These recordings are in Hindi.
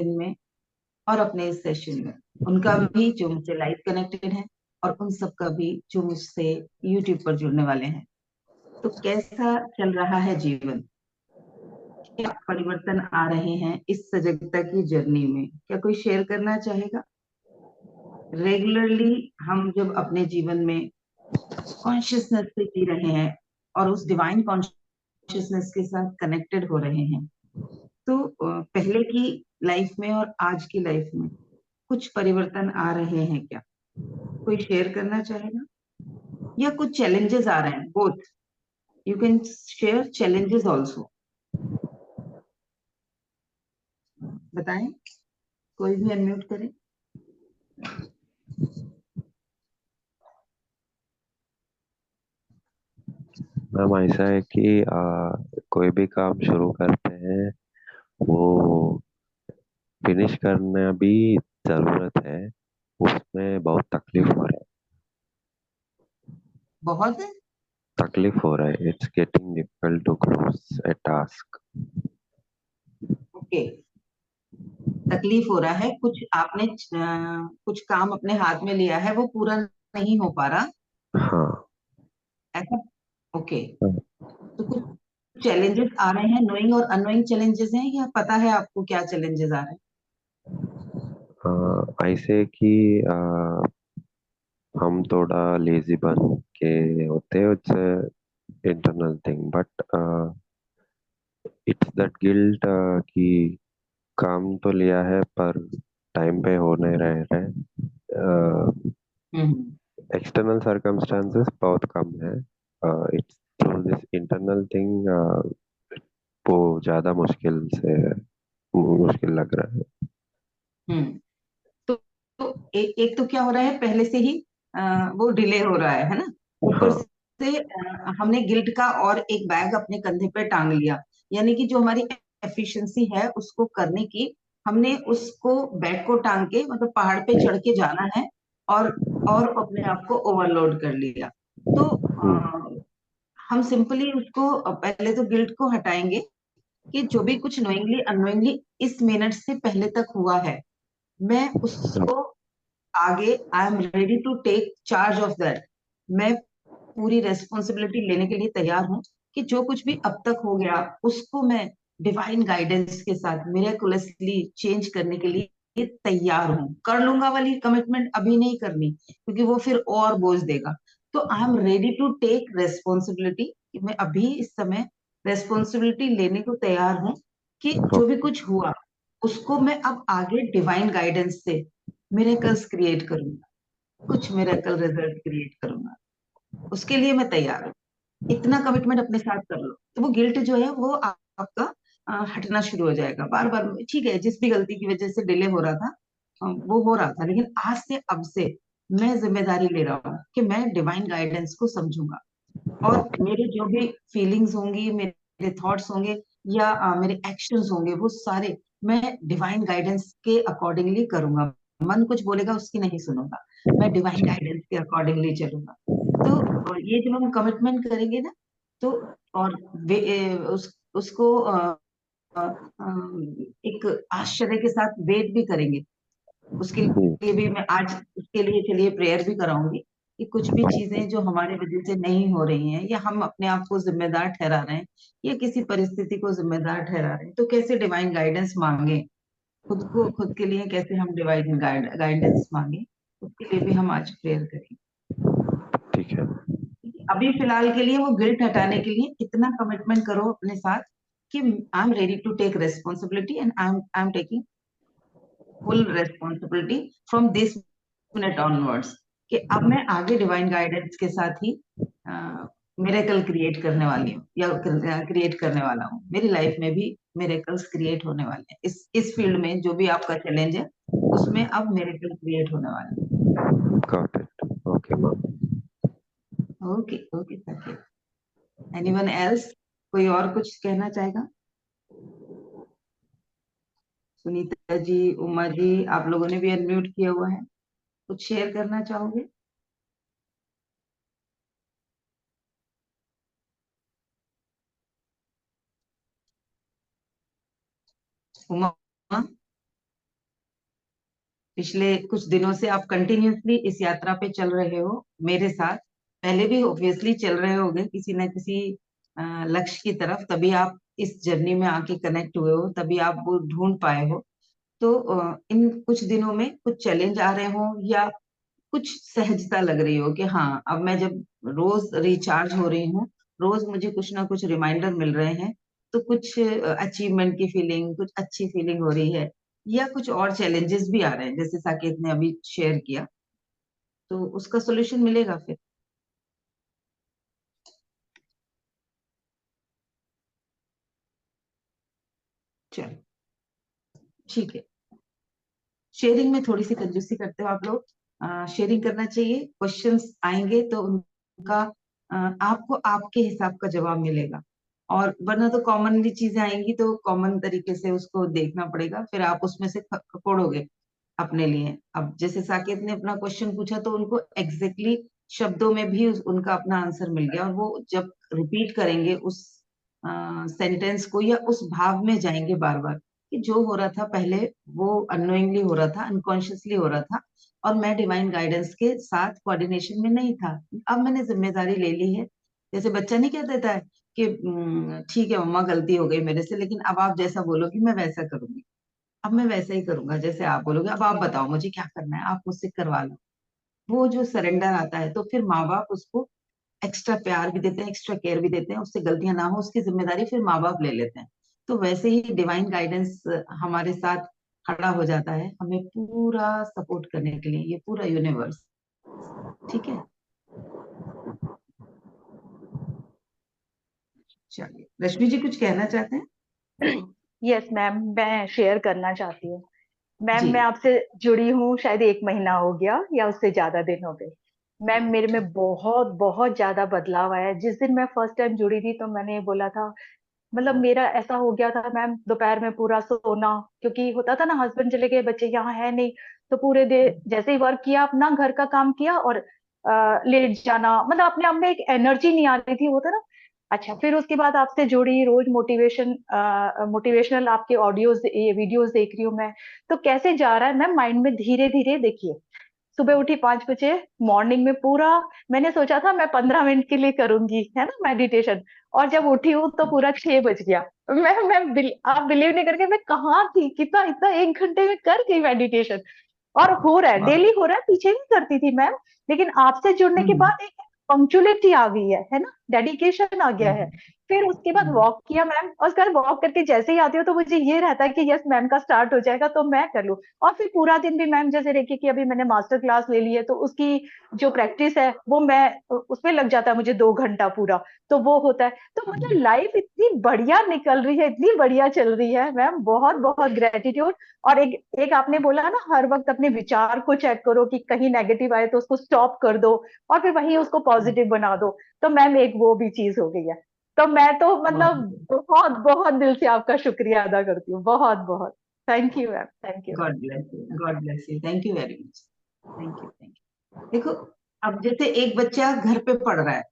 में और अपने इस सेशन में, उनका भी जो मुझसे लाइव कनेक्टेड है और उन सबका भी जो मुझसे यूट्यूब पर जुड़ने वाले हैं। तो कैसा चल रहा है जीवन? क्या परिवर्तन आ रहे हैं इस सजगता की जर्नी में? क्या कोई शेयर करना चाहेगा? रेगुलरली हम जब अपने जीवन में कॉन्शियसनेस से जी रहे हैं और उस डिवाइन कॉन्शियसनेस के साथ कनेक्टेड हो रहे हैं, तो पहले की लाइफ में और आज की लाइफ में कुछ परिवर्तन आ रहे हैं क्या? कोई शेयर करना चाहेगा? या कुछ चैलेंजेस आ रहे हैं? Both, you can share challenges also. बताएं, कोई भी अनम्यूट करे। मैम ऐसा है कि कोई भी काम शुरू करते हैं वो फिनिश करना भी जरूरत है। उसमें बहुत तकलीफ हो रहा है। बहुत है। तकलीफ हो रहा है। It's getting difficult to close a task. Okay, तकलीफ हो रहा है, कुछ आपने कुछ काम अपने हाथ में लिया है, वो पूरा नहीं हो पा रहा, हाँ। ऐसा? ओके, तो कुछ चैलेंजेस आ रहे हैं, नोइंग और अननोइंग चैलेंजेस हैं, या पता है आपको क्या चैलेंजेस आ रहे हैं? ऐसे कि हम थोड़ा लेजी बन के होते हैं। It's internal thing but it's that guilt कि काम तो लिया है पर टाइम पे हो नहीं रहे हैं। हम्म एक्सटर्नल सर्कमस्टांसेस बहुत कम है। It's through this internal thing वो ज्यादा मुश्किल लग रहा है। हम्म। तो एक तो क्या हो रहा है, पहले से ही वो डिले हो रहा है ना? ऊपर हाँ। से हमने गिल्ट का और एक बैग अपने कंधे पे टांग लिया, यानी कि जो हमारी एफिशिएंसी है उसको करने की, हमने उसको बैग को टांग के मतलब पहाड़ पे चढ़ के जाना है, और अपने आप को ओवरलोड कर लिया। तो हम्म। हम सिंपली उसको पहले तो गिल्ट को हटाएंगे कि जो भी कुछ नोइंगली अननोइंगली इस मिनट से पहले तक हुआ है, मैं उसको आगे, I am ready to take charge of that. मैं पूरी रेस्पॉन्सिबिलिटी लेने के लिए तैयार हूं कि जो कुछ भी अब तक हो गया उसको मैं डिवाइन गाइडेंस के साथ मिरेकुलसली चेंज करने के लिए तैयार हूं। कर लूंगा वाली कमिटमेंट अभी नहीं करनी, क्योंकि वो फिर और बोझ देगा। तो I am ready to take responsibility, कि मैं अभी इस समय रेस्पॉन्सिबिलिटी लेने को तैयार हूं कि जो भी कुछ हुआ उसको मैं अब आगे डिवाइन गाइडेंस से मिरेकल्स क्रिएट करूंगा, कुछ मिरेकल रिजल्ट क्रिएट करूंगा। उसके लिए मैं तैयार हूँ। इतना कमिटमेंट अपने साथ कर लो, तो वो गिल्ट जो है वो आपका हटना शुरू हो जाएगा। बार बार ठीक है, जिस भी गलती की वजह से डिले हो रहा था वो हो रहा था, लेकिन आज से अब से मैं जिम्मेदारी ले रहा हूँ कि मैं डिवाइन गाइडेंस को समझूंगा, और ओके। मेरे जो भी फीलिंग्स होंगी, मेरे थॉट्स होंगे, या मेरे एक्शंस होंगे, वो सारे मैं डिवाइन गाइडेंस के अकॉर्डिंगली करूंगा। मन कुछ बोलेगा उसकी नहीं सुनूंगा, मैं डिवाइन गाइडेंस के अकॉर्डिंगली चलूंगा। तो ये जब हम कमिटमेंट करेंगे ना, तो और उसको एक आश्चर्य के साथ वेट भी करेंगे। उसके हम्म। लिए भी मैं आज उसके लिए चलिए प्रेयर भी कराऊंगी कि कुछ भी चीजें जो हमारे वजह से नहीं हो रही हैं, या हम अपने आप को जिम्मेदार ठहरा रहे हैं, या किसी परिस्थिति को जिम्मेदार ठहरा रहे हैं, तो कैसे डिवाइन गाइडेंस मांगे, खुद के लिए कैसे हम डिवाइन गाइडेंस मांगे, उसके लिए भी हम आज प्रेयर करेंगे। ठीक है। अभी फिलहाल के लिए वो गिल्ट हटाने के लिए इतना कमिटमेंट करो अपने साथ कि I am ready to take responsibility, and I am taking full responsibility from this minute onwards, कि अब मैं आगे डिवाइन गाइडेंस के साथ ही मिरेकल क्रिएट करने वाली हूँ, या क्रिएट करने वाला हूँ। मेरी लाइफ में भी मिरेकल्स क्रिएट होने वाले हैं, इस फील्ड में जो भी आपका चैलेंज है उसमें अब मिरेकल क्रिएट होने वाले गॉट इट। Okay ma'am. हैं। Okay okay, thank you. Anyone else? कोई और कुछ कहना चाहेगा? सुनीता जी, उमा जी, आप लोगों ने भी अनम्यूट किया हुआ है, कुछ शेयर करना चाहोगे? उमा? पिछले कुछ दिनों से आप कंटिन्यूअसली इस यात्रा पे चल रहे हो मेरे साथ। पहले भी ऑब्वियसली चल रहे होगे किसी न किसी लक्ष्य की तरफ, तभी आप इस जर्नी में आके कनेक्ट हुए हो, तभी आप वो ढूंढ पाए हो। तो इन कुछ दिनों में कुछ चैलेंज आ रहे हो या कुछ सहजता लग रही हो कि हाँ, अब मैं जब रोज रिचार्ज हो रही हूँ, रोज मुझे कुछ ना कुछ रिमाइंडर मिल रहे हैं, तो कुछ अचीवमेंट की फीलिंग, कुछ अच्छी फीलिंग हो रही है, या कुछ और चैलेंजेस भी आ रहे हैं जैसे साकेत ने अभी शेयर किया, तो उसका सोल्यूशन मिलेगा फिर। चलो, ठीक है। शेयरिंग में थोड़ी सी कंजूसी करते हो आप लोग। शेयरिंग करना चाहिए, क्वेश्चंस आएंगे तो उनका आपको आपके हिसाब का जवाब मिलेगा। और वरना तो कॉमनली चीजें आएंगी तो कॉमन तरीके से उसको देखना पड़ेगा, फिर आप उसमें से खकोड़ोगे अपने लिए। अब जैसे साकेत ने अपना क्वेश्चन पूछा तो उनको एग्जैक्टली शब्दों में भी उनका अपना आंसर मिल गया, और वो जब रिपीट करेंगे उस सेंटेंस को या उस भाव में जाएंगे बार बार कि जो हो रहा था पहले वो अननोइंगली हो रहा था, अनकॉन्शियसली हो रहा था, और मैं डिवाइन गाइडेंस के साथ कोऑर्डिनेशन में नहीं था। अब मैंने जिम्मेदारी ले ली है। जैसे बच्चा नहीं कह देता है कि ठीक है मम्मा, गलती हो गई मेरे से, लेकिन अब आप जैसा बोलोगी मैं वैसा करूंगी। अब मैं वैसा ही करूंगा जैसे आप बोलोगे, अब आप बताओ मुझे क्या करना है, आप मुझसे करवा लो। वो जो सरेंडर आता है तो फिर माँ बाप उसको एक्स्ट्रा प्यार भी देते हैं, एक्स्ट्रा केयर भी देते हैं, उससे गलतियां ना हो उसकी जिम्मेदारी फिर माँ बाप ले लेते हैं। तो वैसे ही डिवाइन गाइडेंस हमारे साथ खड़ा हो जाता है हमें पूरा सपोर्ट करने के लिए, ये पूरा यूनिवर्स। ठीक है। चलिए, रश्मि जी कुछ कहना चाहते हैं? यस मैम, मैं शेयर करना चाहती हूँ। मैम, जी। मैं आपसे जुड़ी हूँ शायद 1 महीना हो गया या उससे ज्यादा दिन हो गए। मैम, मेरे में बहुत बहुत ज्यादा बदलाव आया है। जिस दिन मैं फर्स्ट टाइम जुड़ी थी तो मैंने बोला था, मतलब मेरा ऐसा हो गया था मैम, दोपहर में पूरा सोना, क्योंकि होता था ना हस्बैंड चले गए, बच्चे यहाँ है नहीं, तो पूरे दिन जैसे ही वर्क किया अपना घर का काम किया और लेट जाना, मतलब अपने आप में एक एनर्जी नहीं आ रही थी, होता ना। अच्छा, फिर उसके बाद आपसे जुड़ी, रोज मोटिवेशनल आपके ऑडियोज, ये वीडियोस देख रही हूँ मैं। तो कैसे जा रहा है मैम माइंड में, धीरे धीरे देखिए। सुबह उठी 5 बजे, मॉर्निंग में पूरा, मैंने सोचा था मैं 15 मिनट के लिए करूंगी, है ना, मेडिटेशन। और जब उठी हूँ तो पूरा 6 बज गया। आप बिलीव नहीं करेंगे मैं कहाँ थी, कितना इतना 1 घंटे में कर गई मेडिटेशन। और हो रहा है, वाह। डेली हो रहा है, पीछे भी करती थी मैम। लेकिन आपसे जुड़ने के हम्म। बाद एक पंक्चुअलिटी आ गई है ना, डेडिकेशन आ गया है। हम्म। फिर उसके बाद हम्म। वॉक किया मैम, और उसके बाद वॉक करके जैसे ही आती हूँ तो मुझे ये रहता है कि यस मैम का स्टार्ट हो जाएगा तो मैं कर लूँ। और फिर पूरा दिन भी मैम, जैसे देखिए कि अभी मैंने मास्टर क्लास ले ली है तो उसकी जो प्रैक्टिस है वो मैं, उसमें लग जाता है मुझे 2 घंटा पूरा। तो वो होता है, तो मतलब लाइफ इतनी बढ़िया निकल रही है, इतनी बढ़िया चल रही है मैम, बहुत बहुत ग्रेटिट्यूड। और एक एक आपने बोला ना, हर वक्त अपने विचार को चेक करो कि कहीं नेगेटिव आए तो उसको स्टॉप कर दो, और फिर वहीं उसको हम्म। पॉजिटिव बना दो। तो मैम एक वो भी चीज हो गई है। तो मैं तो बहुत मतलब बहुत बहुत दिल से आपका शुक्रिया अदा करती हूँ, बहुत बहुत। Thank you ma'am, thank you. God bless you, God bless you, thank you very much. Thank you, thank you. देखो, अब जैसे एक बच्चा घर पे पढ़ रहा है,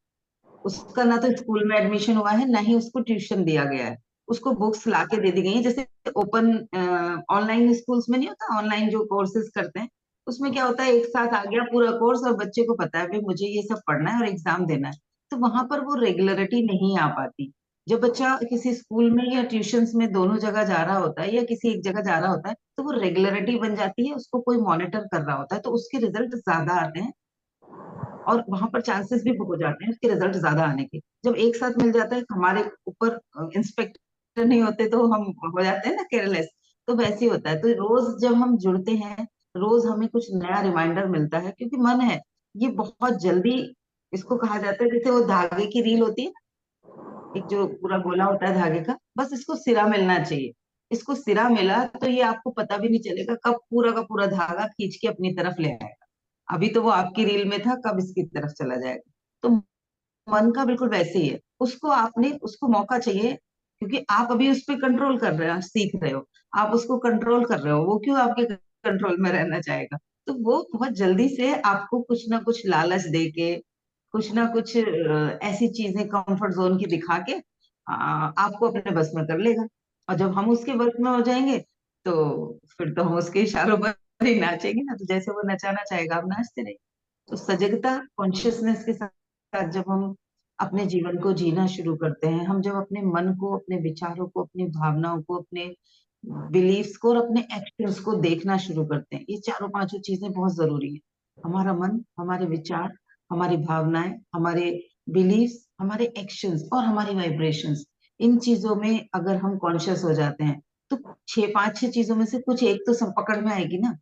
उसका ना तो स्कूल में एडमिशन हुआ है ना ही उसको ट्यूशन दिया गया है, उसको बुक्स ला के दे दी गई है। जैसे ओपन ऑनलाइन स्कूल्स में नहीं होता, ऑनलाइन जो कोर्सेज करते हैं उसमें क्या होता है, एक साथ आ गया पूरा कोर्स और बच्चे को पता है भाई मुझे ये सब पढ़ना है और एग्जाम देना है। तो वहां पर वो रेगुलरिटी नहीं आ पाती। जब बच्चा किसी स्कूल में या ट्यूशंस में दोनों जगह जा रहा होता है या किसी एक जगह जा रहा होता है तो वो रेगुलरिटी बन जाती है, उसको कोई मॉनिटर कर रहा होता है, तो उसके रिजल्ट ज्यादा आते हैं और वहां पर चांसेस भी हो जाते हैं उसके रिजल्ट ज्यादा आने के। जब एक साथ मिल जाता है, हमारे ऊपर इंस्पेक्टर नहीं होते तो हम हो जाते हैं ना केयरलेस। तो वैसे ही होता है। तो रोज जब हम जुड़ते हैं, रोज हमें कुछ नया रिमाइंडर मिलता है, क्योंकि मन है ये बहुत जल्दी, इसको कहा जाता है जैसे वो धागे की रील होती है ना, एक जो पूरा गोला होता है धागे का, बस इसको सिरा मिलना चाहिए। इसको सिरा मिला तो ये आपको पता भी नहीं चलेगा कब पूरा का पूरा धागा खींच के अपनी तरफ ले आएगा। अभी तो वो आपकी रील में था, कब इसकी तरफ चला जाएगा। तो मन का बिल्कुल वैसे ही है, उसको आपने उसको मौका चाहिए, क्योंकि आप अभी उस पर कंट्रोल कर रहे हो, सीख रहे हो, आप उसको कंट्रोल कर रहे हो, वो क्यों आपके कंट्रोल में रहना चाहेगा। तो वो बहुत जल्दी से आपको कुछ ना कुछ लालच दे के, कुछ ना कुछ ऐसी चीजें कंफर्ट जोन की दिखा के आपको अपने बस में कर लेगा। और जब हम उसके वर्क में हो जाएंगे तो फिर तो हम उसके इशारों पर ही नाचेंगे ना, तो जैसे वो नचाना चाहेगा आप नाचते रहिए। तो सजगता कॉन्शियसनेस के साथ जब हम अपने जीवन को जीना शुरू करते हैं, हम जब अपने मन को, अपने विचारों को, अपनी भावनाओं को, अपने बिलीफ्स को और अपने एक्शंस को देखना शुरू करते हैं, ये चारों पांचों चीजें बहुत जरूरी है। हमारा मन, हमारे विचार, हमारी भावनाएं, हमारे बिलीफ्स, हमारे एक्शंस और हमारी वाइब्रेशंस, इन चीजों में अगर हम कॉन्शियस हो जाते हैं, तो छह पांच छह चीजों में से कुछ एक तो सब पकड़ में आएगी ना।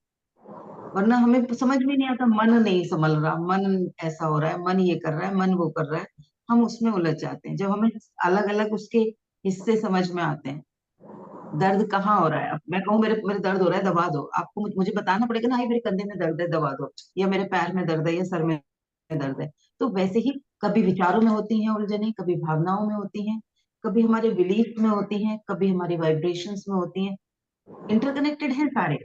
वरना हमें समझ में नहीं आता, मन नहीं संभल रहा, मन ऐसा हो रहा है, मन ये कर रहा है, मन वो कर रहा है, हम उसमें उलझ जाते हैं। जब हमें अलग अलग उसके हिस्से समझ में आते हैं, दर्द कहाँ हो रहा है, अब मैं कहूँ मेरे मेरे दर्द हो रहा है, दबा दो, आपको मुझे बताना पड़ेगा ना, "हाय, मेरे कंधे में दर्द है, दबा दो", या मेरे पैर में दर्द है, या सर में दर्द है। तो वैसे ही कभी विचारों में होती हैं उलझने, कभी भावनाओं में होती हैं, कभी हमारे बिलीफ में होती हैं, कभी हमारी वाइब्रेशंस में होती हैं। इंटरकनेक्टेड हैं सारे,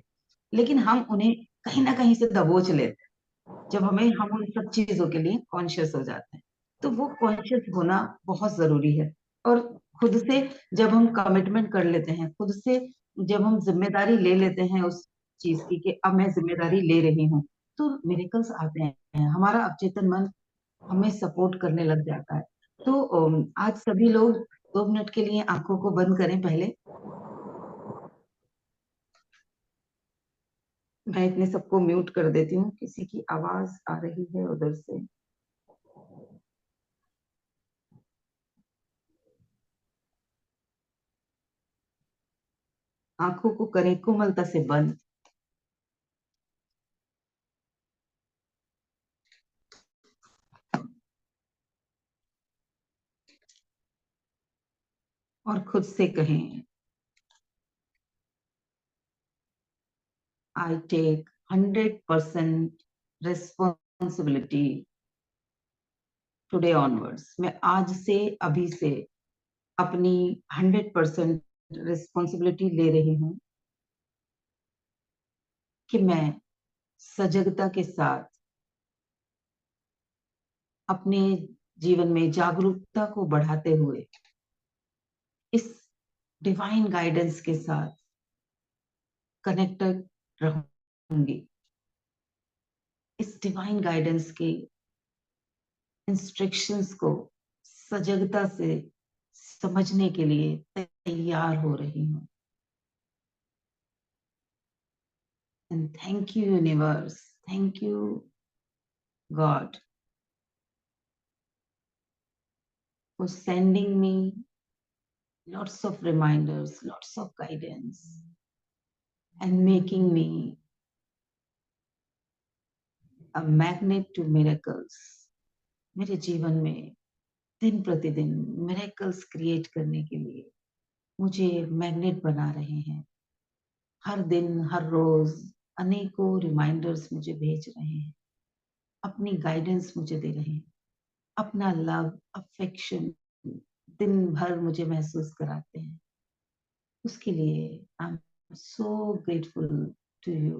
लेकिन हम उन्हें कहीं ना कहीं से दबोच लेते हैं। जब हम उन सब चीजों के लिए कॉन्शियस हो जाते हैं, तो वो कॉन्शियस होना बहुत जरूरी है। और खुद से जब हम कमिटमेंट कर लेते हैं, खुद से जब हम जिम्मेदारी ले लेते हैं उस चीज की कि अब मैं जिम्मेदारी ले रही हूँ, तो मिरेकल्स आते हैं, हमारा अवचेतन मन हमें सपोर्ट करने लग जाता है। तो आज सभी लोग 2 मिनट के लिए आंखों को बंद करें पहले। मैं इतने सबको म्यूट कर देती हूँ, किसी की आवाज आ रही है उधर से। आंखों को करें कोमलता से बंद और खुद से कहें, I take 100% responsibility today onwards. मैं आज से, अभी से अपनी 100% रिस्पॉन्सिबिलिटी ले रही हूँ कि मैं सजगता के साथ अपने जीवन में जागरूकता को बढ़ाते हुए इस डिवाइन गाइडेंस के साथ कनेक्टेड रहूंगी। इस डिवाइन गाइडेंस की इंस्ट्रक्शंस को सजगता से समझने के लिए तैयार हो रही हूँ। And thank you universe, thank you God for sending me lots of reminders, lots of guidance, and making me a magnet to miracles. मेरे जीवन में दिन प्रतिदिन मिरेकल्स क्रिएट करने के लिए मुझे मैग्नेट बना रहे हैं। हर दिन, हर रोज अनेकों रिमाइंडर्स मुझे भेज रहे हैं, अपनी गाइडेंस मुझे दे रहे हैं, अपना लव, अफेक्शन दिन भर मुझे महसूस कराते हैं। उसके लिए I am so grateful to you.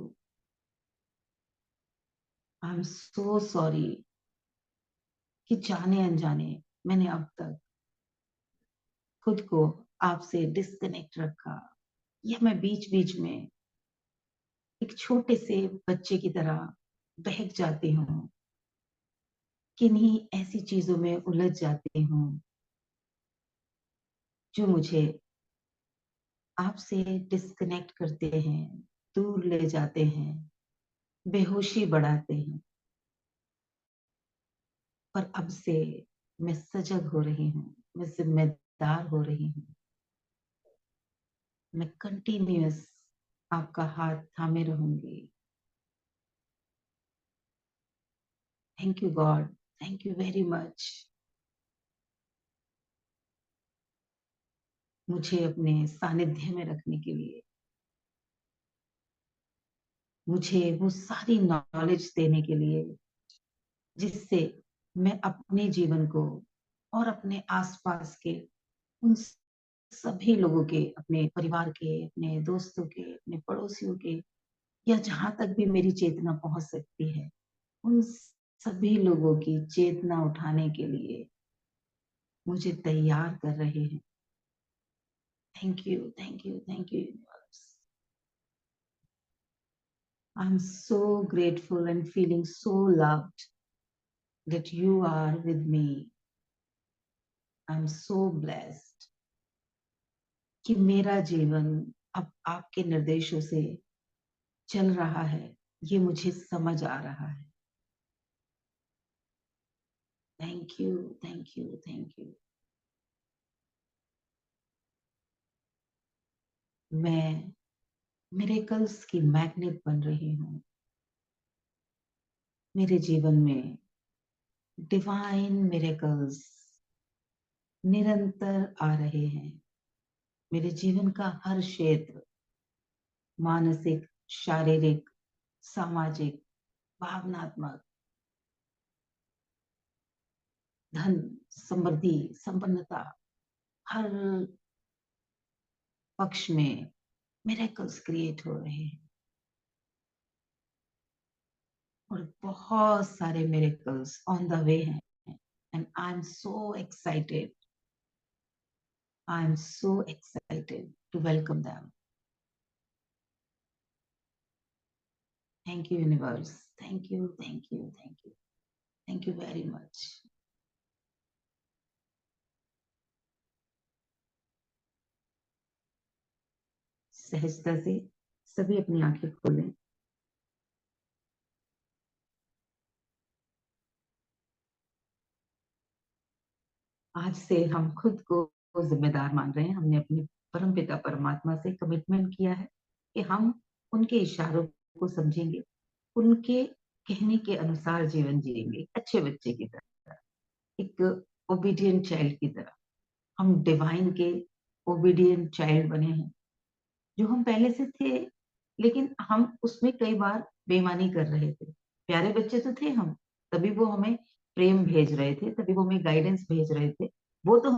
I am so sorry कि जाने अनजाने मैंने अब तक खुद को आपसे डिस्कनेक्ट रखा, या मैं बीच बीच में एक छोटे से बच्चे की तरह बहक जाती हूँ, किन्हीं ऐसी चीजों में उलझ जाती हूँ जो मुझे आपसे डिस्कनेक्ट करते हैं, दूर ले जाते हैं, बेहोशी बढ़ाते हैं। पर अब से मैं सजग हो रही हूँ, मैं जिम्मेदार हो रही हूँ। मैं कंटिन्यूअस आपका हाथ थामे रहूंगी। Thank you God, thank you very much, मुझे अपने सानिध्य में रखने के लिए, मुझे वो सारी नॉलेज देने के लिए जिससे मैं अपने जीवन को और अपने आसपास के उन सभी लोगों के, अपने परिवार के, अपने दोस्तों के, अपने पड़ोसियों के, या जहां तक भी मेरी चेतना पहुंच सकती है, उन सभी लोगों की चेतना उठाने के लिए मुझे तैयार कर रहे हैं। Thank you, thank you, thank you universe. I'm so grateful and feeling so loved that you are with me. I'm so blessed कि मेरा जीवन अब आपके निर्देशों से चल रहा है, ये मुझे समझ आ रहा है. Thank you, thank you, thank you. मैं मिरेकल्स की मैग्नेट बन रही हूँ. मेरे जीवन में डिवाइन मिरेकल्स निरंतर आ रहे हैं. मेरे जीवन का हर क्षेत्र, मानसिक, शारीरिक, सामाजिक, भावनात्मक, धन, समृद्धि, संपन्नता, हर पक्ष में मिरेकल्स क्रिएट हो रहे हैं. और बहुत सारे मिरेकल्स ऑन द वे हैं. And I am so excited. I am so excited to welcome them. Thank you universe. Thank you, thank you, thank you, thank you very much. सहजता से सभी अपनी आंखें खोलें. आज से हम खुद को जिम्मेदार मान रहे हैं. हमने अपने परमपिता परमात्मा से कमिटमेंट किया है कि हम उनके इशारों को समझेंगे, उनके कहने के अनुसार जीवन जिएंगे, अच्छे बच्चे की तरह, एक ओबीडियंट चाइल्ड की तरह. हम डिवाइन के ओबीडियंट चाइल्ड बने हैं, जो हम पहले से थे, लेकिन हम उसमें कई बार बेईमानी कर रहे थे. प्यारे बच्चे तो थे हम, तभी वो हमें प्रेम भेज रहे थे, तभी वो हमें गाइडेंस भेज रहे थे. वो तो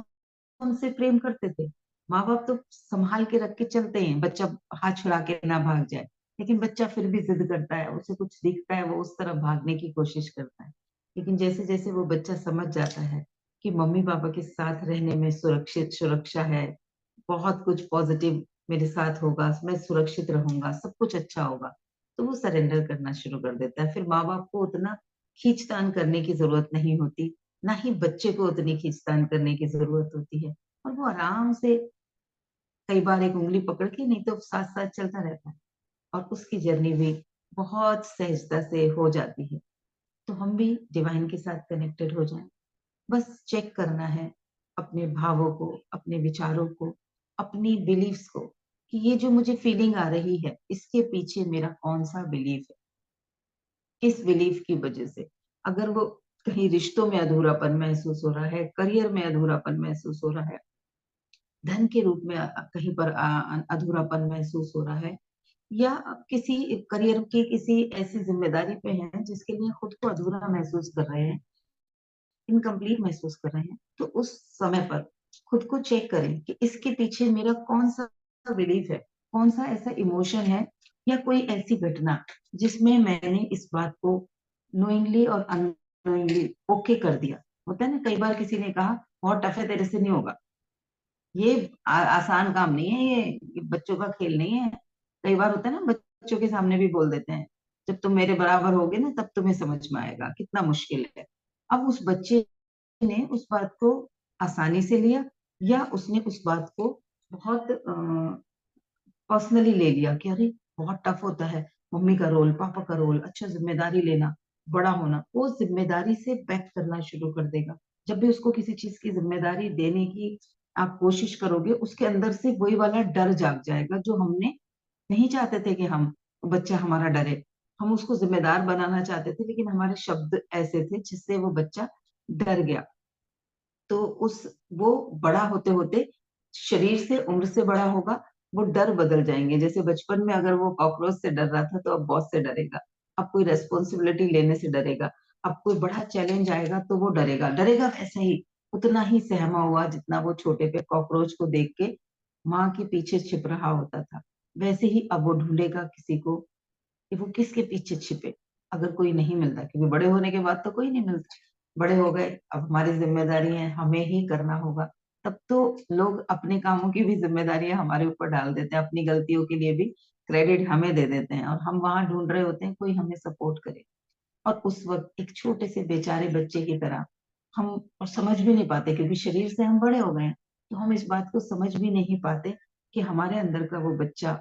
हमसे प्रेम करते थे. माँ बाप तो संभाल के रख के चलते हैं, बच्चा हाथ छुड़ा के ना भाग जाए. लेकिन बच्चा फिर भी जिद करता है, उसे कुछ दिखता है, वो उस तरफ भागने की कोशिश करता है. लेकिन जैसे जैसे वो बच्चा समझ जाता है कि मम्मी पापा के साथ रहने में सुरक्षित सुरक्षा है, बहुत कुछ पॉजिटिव मेरे साथ होगा, मैं सुरक्षित रहूंगा, सब कुछ अच्छा होगा, तो वो सरेंडर करना शुरू कर देता है. फिर माँ बाप को उतना खींचतान करने की जरूरत नहीं होती, ना ही बच्चे को उतनी खींचतान करने की जरूरत होती है. और वो आराम से कई बार एक उंगली पकड़ के, नहीं तो साथ साथ चलता रहता है. और उसकी जर्नी भी बहुत सहजता से हो जाती है. तो हम भी डिवाइन के साथ कनेक्टेड हो जाएं. बस चेक करना है अपने भावों को, अपने विचारों को, अपनी बिलीफ्स को, कि ये जो मुझे फीलिंग आ रही है, इसके पीछे मेरा कौन सा बिलीफ है. किस बिलीफ की वजह से, अगर वो कहीं रिश्तों में अधूरापन महसूस हो रहा है, करियर में अधूरापन महसूस हो रहा है, धन के रूप में कहीं पर अधूरापन महसूस हो रहा है, या किसी करियर की किसी ऐसी जिम्मेदारी पे हैं जिसके लिए खुद को अधूरा महसूस कर रहे हैं, इनकम्प्लीट महसूस कर रहे हैं, तो उस समय पर खुद को चेक करें कि इसके पीछे मेरा कौन सा बिलीफ है, कौन सा ऐसा इमोशन है, या कोई ऐसी घटना जिसमें मैंने इस बात को नोइंगली और अननोइंगली ओके कर दिया. होता है ना, कई बार किसी ने कहा बहुत टफ है, तेरे से नहीं होगा. ये आसान काम नहीं है, ये बच्चों का खेल नहीं है. कई बार होता है ना, बच्चों के सामने भी बोल देते हैं, जब तुम मेरे बराबर होगे ना तब तुम्हें समझ में आएगा कितना मुश्किल है. अब उस बच्चे ने उस बात को आसानी से लिया, या उसने उस बात को बहुत पर्सनली ले लिया कि अरे बहुत टफ होता है, मम्मी का रोल, पापा का रोल, अच्छा जिम्मेदारी लेना, बड़ा होना. वो जिम्मेदारी से बैक करना शुरू कर देगा. जब भी उसको किसी चीज की जिम्मेदारी देने की आप कोशिश करोगे, उसके अंदर से वही वाला डर जाग जाएगा जो हमने नहीं चाहते थे कि हम बच्चा हमारा डरे. हम उसको जिम्मेदार बनाना चाहते थे, लेकिन हमारे शब्द ऐसे थे जिससे वो बच्चा डर गया. तो उस वो बड़ा होते होते शरीर से, उम्र से बड़ा होगा, वो डर बदल जाएंगे. जैसे बचपन में अगर वो कॉकरोच से डर रहा था, तो अब बॉस से डरेगा. अब कोई रेस्पॉन्सिबिलिटी लेने से डरेगा. अब कोई बड़ा चैलेंज आएगा तो वो डरेगा. डरेगा वैसे ही, उतना ही सहमा हुआ जितना वो छोटे पे कॉकरोच को देख के माँ के पीछे छिप रहा होता था. वैसे ही अब वो ढूंढेगा किसी को, कि वो किसके पीछे छिपे. अगर कोई नहीं मिलता, क्योंकि बड़े होने के बाद तो कोई नहीं मिलता, बड़े हो गए, अब हमारी जिम्मेदारी है, हमें ही करना होगा. तब तो लोग अपने कामों की भी जिम्मेदारियां हमारे ऊपर डाल देते हैं, अपनी गलतियों के लिए भी क्रेडिट हमें दे देते हैं और हम वहां ढूंढ रहे होते हैं कोई हमें सपोर्ट करे। और उस वक्त एक छोटे से बेचारे बच्चे की तरह हम और समझ भी नहीं पाते, क्योंकि शरीर से हम बड़े हो गए हैं, तो हम इस बात को समझ भी नहीं पाते कि हमारे अंदर का वो बच्चा,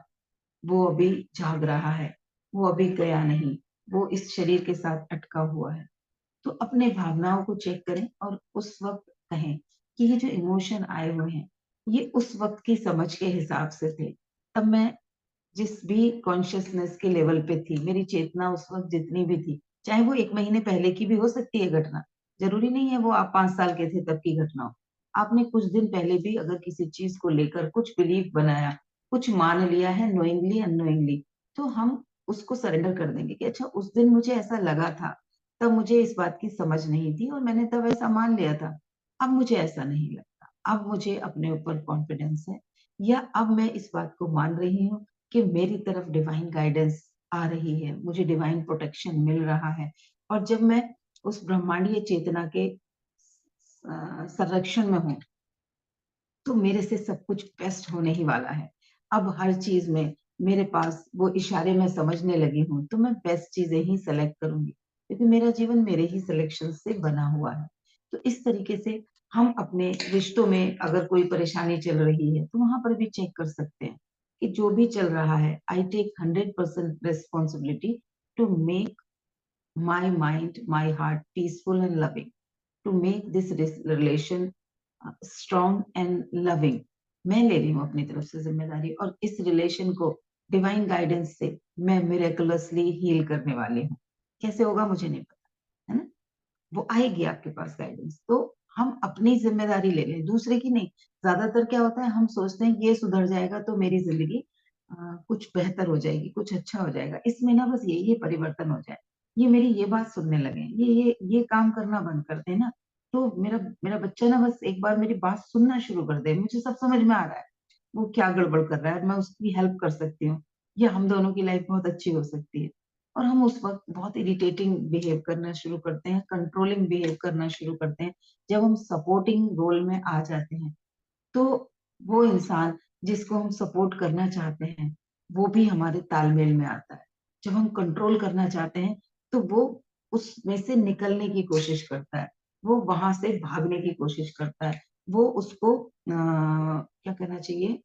वो अभी जाग रहा है, वो अभी गया नहीं, वो इस शरीर के साथ अटका हुआ है। तो अपने भावनाओं को चेक करें और उस वक्त कहें कि ये जो इमोशन आए हुए हैं, ये उस वक्त की समझ के हिसाब से थे। तब मैं जिस भी कॉन्शियसनेस के लेवल पे थी, मेरी चेतना उस वक्त जितनी भी थी, चाहे वो 1 महीने पहले की भी हो सकती है घटना, जरूरी नहीं है वो आप 5 साल के थे तब की घटना हो। आपने कुछ दिन पहले भी अगर किसी चीज को लेकर कुछ बिलीव बनाया, कुछ मान लिया है नोइंगली अननोइंगली, तो हम उसको सरेंडर कर देंगे कि अच्छा उस दिन मुझे ऐसा लगा था, तब मुझे इस बात की समझ नहीं थी और मैंने तब ऐसा मान लिया था, अब मुझे ऐसा नहीं लगता, अब मुझे अपने ऊपर कॉन्फिडेंस है, या अब मैं इस बात को मान रही हूँ कि मेरी तरफ डिवाइन गाइडेंस आ रही है, मुझे डिवाइन प्रोटेक्शन मिल रहा है। और जब मैं उस ब्रह्मांडीय चेतना के संरक्षण में हूँ, तो मेरे से सब कुछ बेस्ट होने ही वाला है। अब हर चीज में मेरे पास वो इशारे में समझने लगी हूँ, तो मैं बेस्ट चीजें ही सेलेक्ट करूंगी, क्योंकि मेरा जीवन मेरे ही सिलेक्शन से बना हुआ है। तो इस तरीके से हम अपने रिश्तों में अगर कोई परेशानी चल रही है, तो वहां पर भी चेक कर सकते हैं कि जो भी चल रहा है, I take 100% responsibility to make my mind my heart peaceful and loving, to make this relation strong and loving. मैं ले रही हूँ अपनी तरफ से जिम्मेदारी, और इस रिलेशन को डिवाइन गाइडेंस से मैं मिरेकुलसली हील करने वाली हूँ। कैसे होगा मुझे नहीं पता, है ना? वो आएगी आपके पास गाइडेंस, तो हम अपनी जिम्मेदारी ले लें, दूसरे की नहीं। ज्यादातर क्या होता है, हम सोचते हैं ये सुधर जाएगा तो मेरी जिंदगी कुछ बेहतर हो जाएगी, कुछ अच्छा हो जाएगा, इसमें ना बस ये परिवर्तन हो जाए, ये मेरी ये बात सुनने लगे, ये काम करना बंद कर दे ना, तो मेरा मेरा बच्चा ना बस एक बार मेरी बात सुनना शुरू कर दे, मुझे सब समझ में आ रहा है वो क्या गड़बड़ कर रहा है, मैं उसकी हेल्प कर सकती हूँ, या हम दोनों की लाइफ बहुत अच्छी हो सकती है। और हम उस वक्त बहुत इरिटेटिंग बिहेव करना शुरू करते हैं, कंट्रोलिंग बिहेव करना शुरू करते हैं। जब हम सपोर्टिंग रोल में आ जाते हैं, तो वो इंसान जिसको हम सपोर्ट करना चाहते हैं, वो भी हमारे तालमेल में आता है। जब हम कंट्रोल करना चाहते हैं, तो वो उसमें से निकलने की कोशिश करता है, वो वहां से भागने की कोशिश करता है, वो उसको क्या कहना चाहिए,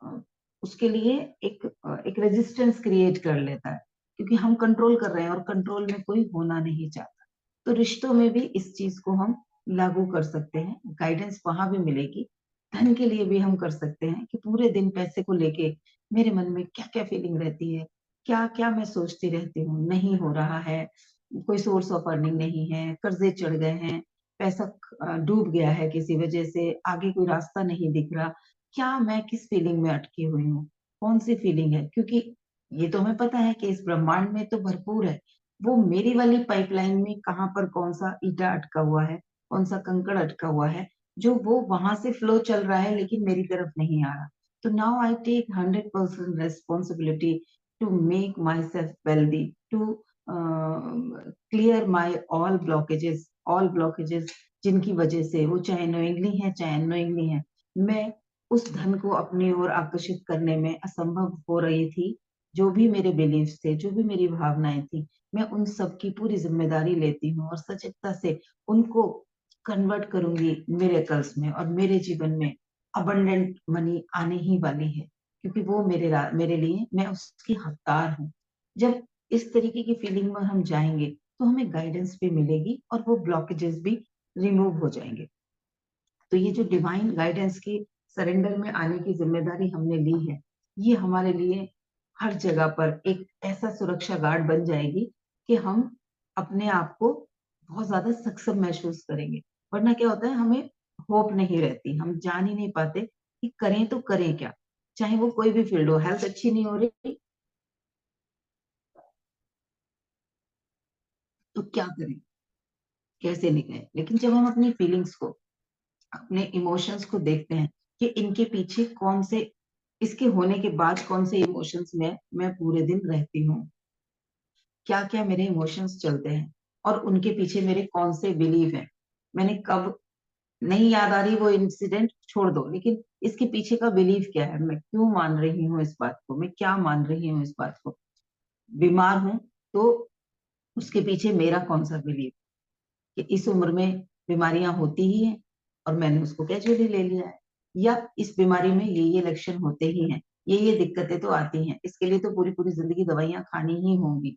अ, उसके लिए एक रेजिस्टेंस क्रिएट कर लेता है, क्योंकि हम कंट्रोल कर रहे हैं और कंट्रोल में कोई होना नहीं चाहता। तो रिश्तों में भी इस चीज को हम लागू कर सकते हैं, गाइडेंस वहां भी मिलेगी। धन के लिए भी हम कर सकते हैं कि पूरे दिन पैसे को लेके मेरे मन में क्या क्या फीलिंग रहती है, क्या क्या मैं सोचती रहती हूँ, नहीं हो रहा है, कोई सोर्स ऑफ अर्निंग नहीं है, कर्जे चढ़ गए हैं, पैसा डूब गया है किसी वजह से, आगे कोई रास्ता नहीं दिख रहा, क्या मैं किस फीलिंग में अटकी हुई हूँ, कौन सी फीलिंग है, क्योंकि ये तो हमें पता है कि इस ब्रह्मांड में तो भरपूर है, वो मेरी वाली पाइपलाइन में कहाँ पर कौन सा ईटा अटका हुआ है, कौन सा कंकड़ अटका हुआ है, जो वो वहां से फ्लो चल रहा है लेकिन मेरी तरफ नहीं आ रहा। तो now I take 100% responsibility to make myself wealthy, to clear my all blockages जिनकी वजह से, वो चाहे नोइंगली है चाहे अनोइंगली है, मैं उस धन को अपनी ओर आकर्षित करने में असंभव हो रही थी। जो भी मेरे बिलीफ थे, जो भी मेरी भावनाएं थी, मैं उन सब की पूरी जिम्मेदारी लेती हूँ और सचेतता से उनको कन्वर्ट करूंगी मिरेकल्स में, और मेरे जीवन में अबंडेंट मनी आने ही वाली है, क्योंकि वो मेरे लिए मैं उसकी हकदार हूँ। जब इस तरीके की फीलिंग में हम जाएंगे, तो हमें गाइडेंस भी मिलेगी और वो ब्लॉकेजेस भी रिमूव हो जाएंगे। तो ये जो डिवाइन गाइडेंस की सरेंडर में आने की जिम्मेदारी हमने ली है, ये हमारे लिए हर जगह पर एक ऐसा सुरक्षा गार्ड बन जाएगी कि हम अपने आप को बहुत ज्यादा सक्षम महसूस करेंगे। वरना क्या होता है, हमें होप नहीं रहती, हम जान ही नहीं पाते कि करें तो करें क्या, चाहे वो कोई भी फील्ड हो, हेल्थ अच्छी नहीं हो रही तो क्या करें, कैसे निकलें। लेकिन जब हम अपनी फीलिंग्स को, अपने इमोशंस को देखते हैं कि इनके पीछे कौन से, इसके होने के बाद कौन से इमोशंस में मैं पूरे दिन रहती हूँ, क्या क्या मेरे इमोशंस चलते हैं, और उनके पीछे मेरे कौन से बिलीव हैं, मैंने कब, नहीं याद आ रही वो इंसिडेंट छोड़ दो, लेकिन इसके पीछे का बिलीफ क्या है, मैं क्यों मान रही हूँ इस बात को, मैं क्या मान रही हूँ इस बात को। बीमार हूं तो उसके पीछे मेरा कौन सा बिलीफ, कि इस उम्र में बीमारियां होती ही हैं और मैंने उसको कैजुअली ले लिया है, या इस बीमारी में ये लक्षण होते ही हैं, ये दिक्कतें तो आती हैं, इसके लिए तो पूरी पूरी जिंदगी दवाइयां खानी ही होंगी।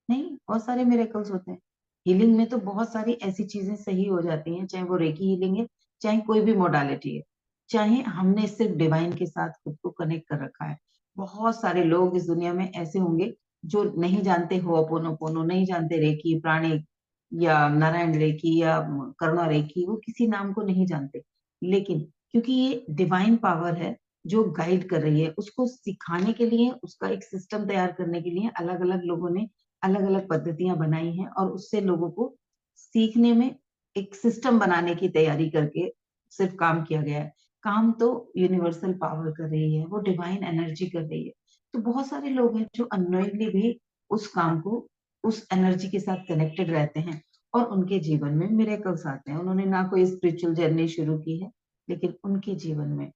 नहीं, बहुत सारे मिरेकल्स होते हैं। हीलिंग में तो बहुत सारी ऐसी चीजें सही हो जाती हैं, चाहे वो रेकी हीलिंग है, चाहे कोई भी मोडालिटी है, चाहे हमने सिर्फ डिवाइन के साथ खुद को कनेक्ट कर रखा है। बहुत सारे लोग इस दुनिया में ऐसे होंगे जो नहीं जानते हो अपोनो, नहीं जानते रेकी प्राणिक या नारायण रेकी या करुणा रेकी, वो किसी नाम को नहीं जानते, लेकिन क्योंकि ये डिवाइन पावर है जो गाइड कर रही है, उसको सिखाने के लिए, उसका एक सिस्टम तैयार करने के लिए अलग अलग लोगों ने अलग अलग पद्धतियां बनाई हैं, और उससे लोगों को सीखने में एक सिस्टम बनाने की तैयारी करके सिर्फ काम किया गया है। काम तो यूनिवर्सल पावर कर रही है, वो डिवाइन एनर्जी कर रही है। तो बहुत सारे लोग हैं जो अननोइंगली भी उस काम को, उस एनर्जी के साथ कनेक्टेड रहते हैं, और उनके जीवन में मिरेकल्स आते हैं। उन्होंने ना कोई स्पिरिचुअल जर्नी शुरू की है, लेकिन उनके जीवन में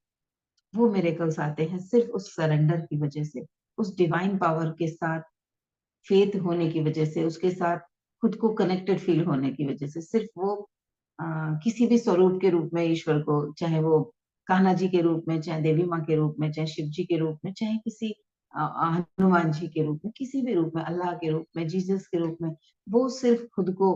वो मिरेकल्स आते हैं सिर्फ उस सरेंडर की वजह से, उस डिवाइन पावर के साथ फेथ होने की वजह से, उसके साथ खुद को कनेक्टेड फील होने की वजह से। सिर्फ वो किसी भी स्वरूप के रूप में ईश्वर को, चाहे वो कान्हा जी के रूप में, चाहे देवी माँ के रूप में, चाहे शिव जी के रूप में, चाहे किसी हनुमान जी के रूप में, किसी भी रूप में, अल्लाह के रूप में, जीसस के रूप में, वो सिर्फ खुद को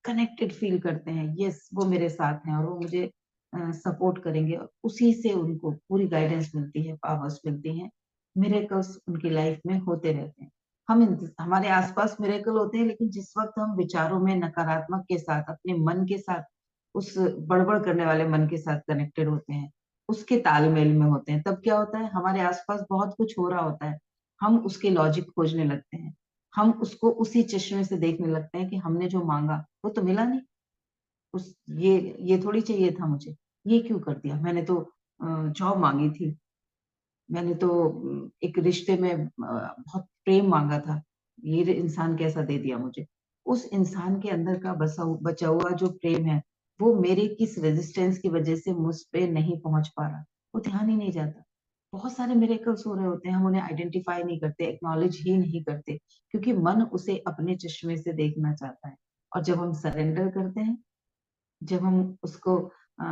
कनेक्टेड फील करते हैं। यस, वो मेरे साथ हैं और वो मुझे सपोर्ट करेंगे, और उसी से उनको पूरी गाइडेंस मिलती है, पावर्स मिलती हैं। मिरेकल्स उनकी लाइफ में होते रहते हैं। हमारे आसपास मिरेकल होते हैं, लेकिन जिस वक्त हम विचारों में नकारात्मक के साथ, अपने मन के साथ, उस बड़बड़ करने वाले मन के साथ कनेक्टेड होते हैं, उसके तालमेल में होते हैं, तब क्या होता है, हमारे आसपास बहुत कुछ हो रहा होता है, हम उसके लॉजिक खोजने लगते हैं, हम उसको उसी चश्मे से देखने लगते हैं कि हमने जो मांगा वो तो मिला नहीं, उस ये थोड़ी चाहिए था मुझे, ये क्यों कर दिया, मैंने तो जॉब मांगी थी, मैंने तो एक रिश्ते में बहुत प्रेम मांगा था, ये इंसान कैसा दे दिया मुझे। उस इंसान के अंदर का बचा हुआ जो प्रेम है, वो मेरे किस रेजिस्टेंस की वजह से मुझ पे नहीं पहुंच पा रहा, वो ध्यान ही नहीं जाता। बहुत सारे मिरेकल्स हो रहे होते हैं, हम उन्हें आइडेंटिफाई नहीं करते, एक्नॉलेज ही नहीं करते, क्योंकि मन उसे अपने चश्मे से देखना चाहता है। और जब हम सरेंडर करते हैं, जब हम उसको अ,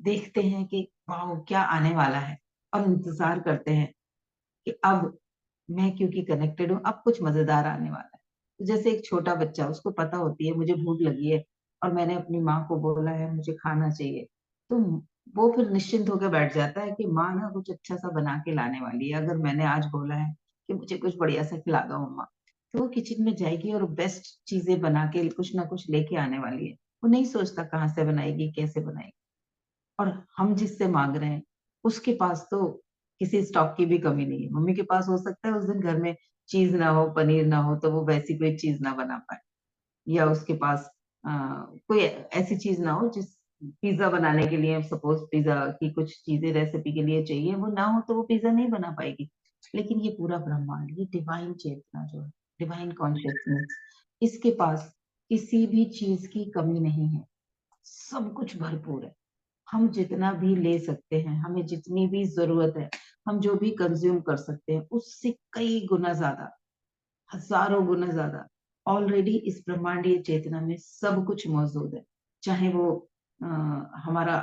देखते हैं कि वाह क्या आने वाला है, और इंतजार करते हैं कि अब मैं क्योंकि कनेक्टेड हूँ, अब कुछ मजेदार आने वाला है। तो जैसे एक छोटा बच्चा, उसको पता होती है मुझे भूख लगी है, और मैंने अपनी माँ को बोला है मुझे खाना चाहिए, तो वो फिर निश्चिंत होकर बैठ जाता है कि माँ ना कुछ अच्छा सा बना के लाने वाली है, अगर मैंने आज बोला है कि मुझे कुछ बढ़िया सा खिला दो मम्मा, तो वो किचन में जाएगी और बेस्ट चीजें बना के कुछ ना कुछ लेके आने वाली है। वो नहीं सोचता कहाँ से बनाएगी, कैसे बनाएगी। और हम जिससे मांग रहे हैं, उसके पास तो किसी स्टॉक की भी कमी नहीं है। मम्मी के पास हो सकता है उस दिन घर में चीज ना हो, पनीर ना हो, तो वो वैसी कोई चीज ना बना पाए, या उसके पास कोई ऐसी चीज ना हो जिस पिज्जा बनाने के लिए, सपोज पिज्जा की कुछ चीजें रेसिपी के लिए चाहिए, वो ना हो तो वो पिज्जा नहीं बना पाएगी। लेकिन ये पूरा ब्रह्मांड, ये डिवाइन चेतना जो है, डिवाइन कॉन्शियसनेस, इसके पास किसी भी चीज की कमी नहीं है, सब कुछ भरपूर है। हम जितना भी ले सकते हैं, हमें जितनी भी जरूरत है, हम जो भी कंज्यूम कर सकते हैं, उससे कई गुना ज्यादा, हजारों गुना ज्यादा ऑलरेडी इस ब्रह्मांडीय चेतना में सब कुछ मौजूद है। चाहे वो अ, हमारा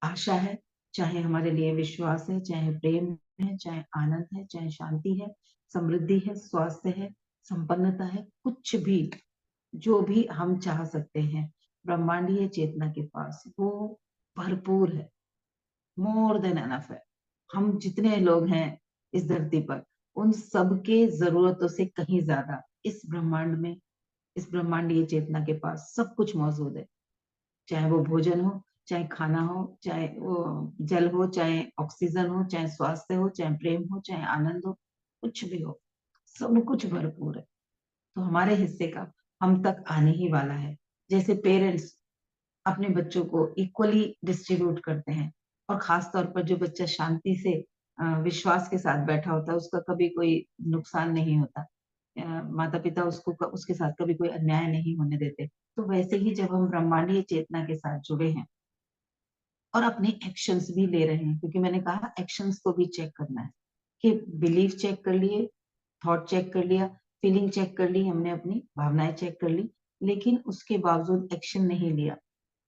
आशा है, चाहे हमारे लिए विश्वास है, चाहे प्रेम है, चाहे आनंद है, चाहे शांति है, समृद्धि है, स्वास्थ्य है, संपन्नता है, कुछ भी, जो भी हम चाह सकते हैं, ब्रह्मांडीय चेतना के पास वो भरपूर है, मोर देन एनफ है। हम जितने लोग हैं इस धरती पर, उन सब के जरूरतों से कहीं ज्यादा इस ब्रह्मांड में, इस ब्रह्मांडीय चेतना के पास सब कुछ मौजूद है। चाहे वो भोजन हो, चाहे खाना हो, चाहे वो जल हो, चाहे ऑक्सीजन हो, चाहे स्वास्थ्य हो, चाहे प्रेम हो, चाहे आनंद हो, कुछ भी हो, सब कुछ भरपूर है। तो हमारे हिस्से का हम तक आने ही वाला है। जैसे पेरेंट्स अपने बच्चों को इक्वली डिस्ट्रीब्यूट करते हैं, और खास तौर पर जो बच्चा शांति से विश्वास के साथ बैठा होता है, उसका कभी कोई नुकसान नहीं होता, माता पिता उसको उसके साथ कभी कोई अन्याय नहीं होने देते। तो वैसे ही जब हम ब्रह्मांडीय चेतना के साथ जुड़े हैं, और अपने एक्शंस भी ले रहे हैं, क्योंकि मैंने कहा एक्शंस को भी चेक करना है कि बिलीफ चेक कर लिए, थॉट चेक कर लिया, फीलिंग चेक कर ली, हमने अपनी भावनाएं चेक कर ली, लेकिन उसके बावजूद एक्शन नहीं लिया,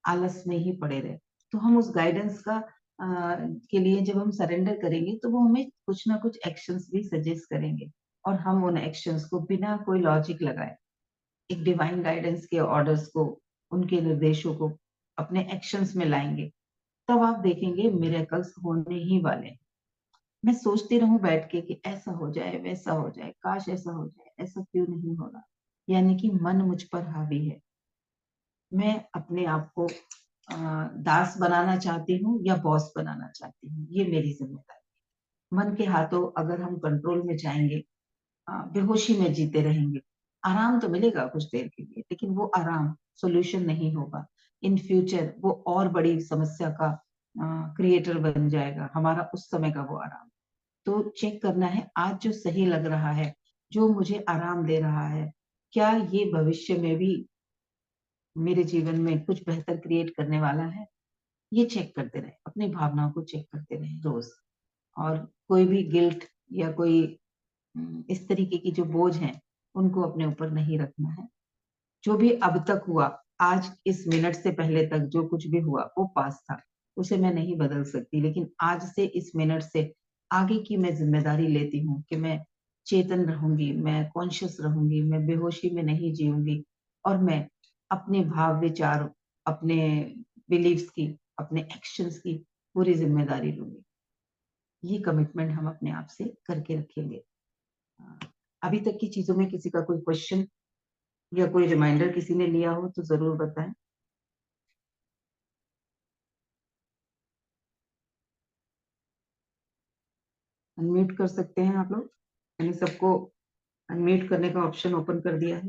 आलस में ही पड़े रहे। तो हम उस गाइडेंस का के लिए जब हम सरेंडर करेंगे तो वो हमें कुछ ना कुछ एक्शंस भी सजेस्ट करेंगे, और हम उन एक्शंस को बिना कोई लॉजिक लगाए एक डिवाइन गाइडेंस के ऑर्डर्स को, उनके निर्देशों को अपने एक्शंस में लाएंगे। तब आप देखेंगे मिरेकल्स होने ही वाले हैं। मैं सोचती रहूं बैठ के कि ऐसा हो जाए, वैसा हो जाए, काश ऐसा हो जाए, ऐसा क्यों नहीं हो रहा, यानी कि मन मुझ पर हावी है। मैं अपने आप को दास बनाना चाहती हूँ या बॉस बनाना चाहती हूँ, ये मेरी जिम्मेदारी। मन के हाथों अगर हम कंट्रोल में जाएंगे, बेहोशी में जीते रहेंगे, आराम तो मिलेगा कुछ देर के लिए, लेकिन वो आराम सोल्यूशन नहीं होगा। इन फ्यूचर वो और बड़ी समस्या का क्रिएटर बन जाएगा, हमारा उस समय का वो आराम। तो चेक करना है आज जो सही लग रहा है, जो मुझे आराम दे रहा है, क्या ये भविष्य में भी मेरे जीवन में कुछ बेहतर क्रिएट करने वाला है। ये चेक करते रहे, अपनी भावनाओं को चेक करते रहे रोज। और कोई भी गिल्ट या कोई इस तरीके की जो बोझ है, उनको अपने ऊपर नहीं रखना है। जो भी अब तक हुआ, आज इस मिनट से पहले तक जो कुछ भी हुआ वो पास था, उसे मैं नहीं बदल सकती, लेकिन आज से इस मिनट से आगे की मैं जिम्मेदारी लेती हूँ कि मैं चेतन रहूंगी, मैं कॉन्शियस रहूंगी, मैं बेहोशी में नहीं जीऊंगी, और मैं अपने भाव विचार, अपने बिलीव्स की, अपने एक्शंस की पूरी जिम्मेदारी लूंगी। ये कमिटमेंट हम अपने आप से करके रखेंगे। अभी तक की चीजों में किसी का कोई क्वेश्चन या कोई रिमाइंडर किसी ने लिया हो तो जरूर बताएं। अनम्यूट कर सकते हैं आप लोग, मैंने सबको अनम्यूट करने का ऑप्शन ओपन कर दिया है।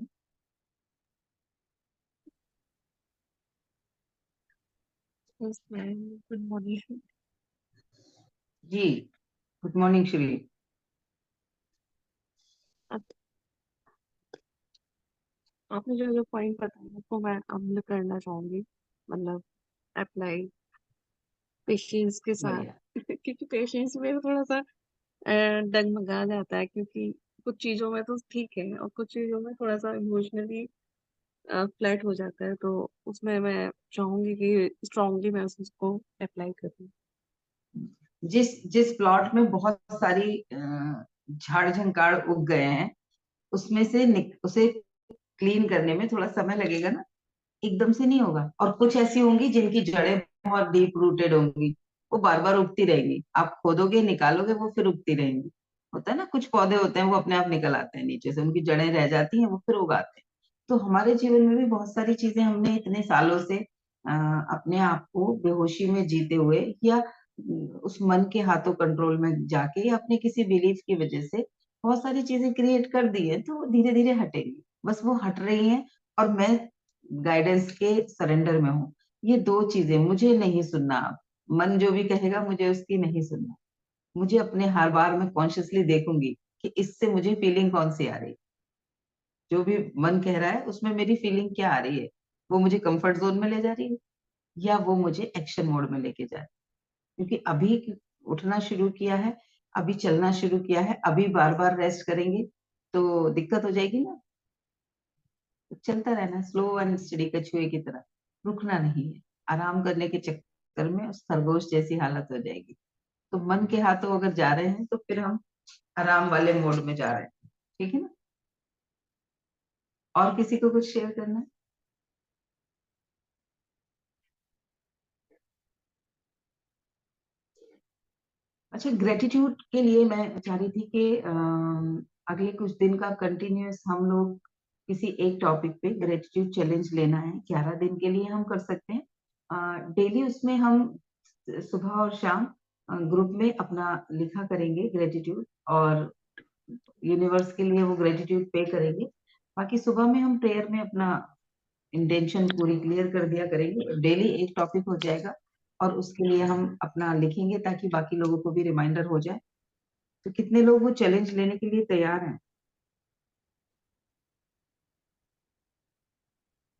Yes ma'am, good morning. जी, गुड मॉर्निंग श्री। आपने जो जो पॉइंट बताया उसको मैं अमल करना चाहूंगी, मतलब अप्लाई पेशेंस के साथ। बढ़िया। क्योंकि पेशेंस में थोड़ा सा डगमगा जाता है, क्योंकि कुछ चीजों में तो ठीक है और कुछ चीजों में थोड़ा सा इमोशनली फ्लैट हो जाता है, तो उसमें मैं चाहूंगी कि स्ट्रांगली मैं उसको अप्लाई करूँ। जिस जिस प्लॉट में बहुत सारी झाड़ झंकाड़ उग गए हैं, उसमें से उसे क्लीन करने में थोड़ा समय लगेगा ना, एकदम से नहीं होगा। और कुछ ऐसी होंगी जिनकी जड़ें बहुत डीप रूटेड होंगी, वो बार बार उगती रहेंगी, आप खोदोगे निकालोगे वो फिर उगती रहेंगी। होता है ना, कुछ पौधे होते हैं वो अपने आप निकल आते हैं नीचे से, उनकी जड़ें रह जाती हैं, वो फिर उगाते हैं। तो हमारे जीवन में भी बहुत सारी चीजें हमने इतने सालों से अपने आप को बेहोशी में जीते हुए, या उस मन के हाथों कंट्रोल में जाके, या अपने किसी बिलीफ की वजह से बहुत सारी चीजें क्रिएट कर दी है, तो धीरे धीरे हटेगी, बस वो हट रही हैं। और मैं गाइडेंस के सरेंडर में हूँ। ये दो चीजें मुझे नहीं सुनना, अब मन जो भी कहेगा मुझे उसकी नहीं सुनना। मुझे अपने हर बार मैं कॉन्शियसली देखूंगी कि इससे मुझे फीलिंग कौन सी आ रही है, जो भी मन कह रहा है उसमें मेरी फीलिंग क्या आ रही है, वो मुझे कंफर्ट जोन में ले जा रही है या वो मुझे एक्शन मोड में लेके जा रही है। क्योंकि अभी उठना शुरू किया है, अभी चलना शुरू किया है, अभी बार बार रेस्ट करेंगे तो दिक्कत हो जाएगी ना। चलता रहना, स्लो एंड स्टडी, कछुए की तरह रुकना नहीं है। आराम करने के चक्कर में उस खरगोश जैसी हालत हो जाएगी। तो मन के हाथों अगर जा रहे हैं तो फिर हम आराम वाले मोड में जा रहे हैं। ठीक है ना? और किसी को कुछ शेयर करना है? अच्छा, ग्रेटिट्यूड के लिए मैं चाह रही थी कि अगले कुछ दिन का कंटिन्यूअस हम लोग किसी एक टॉपिक पे ग्रेटिट्यूड चैलेंज लेना है, 11 दिन के लिए हम कर सकते हैं। डेली उसमें हम सुबह और शाम ग्रुप में अपना लिखा करेंगे ग्रेटिट्यूड, और यूनिवर्स के लिए वो ग्रेटिट्यूड पे करेंगे। बाकी सुबह में हम प्रेयर में अपना इंटेंशन पूरी क्लियर कर दिया करेंगे। डेली एक टॉपिक हो जाएगा और उसके लिए हम अपना लिखेंगे ताकि बाकी लोगों को भी रिमाइंडर हो जाए। तो कितने लोग वो चैलेंज लेने के लिए तैयार हैं?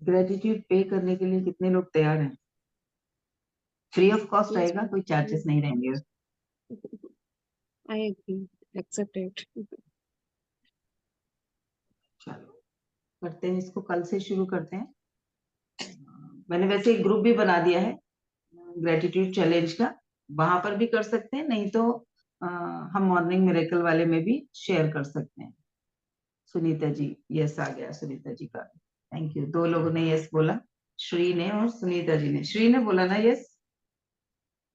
ग्रेटिट्यूड पे करने के लिए कितने लोग तैयार हैं? फ्री ऑफ कॉस्ट Yes, रहेगा, ma'am. कोई चार्जेस नहीं रहेंगे। I agree. Accept it. चलो करते हैं इसको, कल से शुरू करते हैं। मैंने वैसे एक ग्रुप भी बना दिया है ग्रेटिट्यूड चैलेंज का, वहां पर भी कर सकते हैं, नहीं तो हम मॉर्निंग मिरेकल वाले में भी शेयर कर सकते हैं। सुनीता जी, यस आ गया सुनीता जी का, थैंक यू। दो लोगों ने यस बोला, श्री ने और सुनीता जी ने। श्री ने बोला ना यस,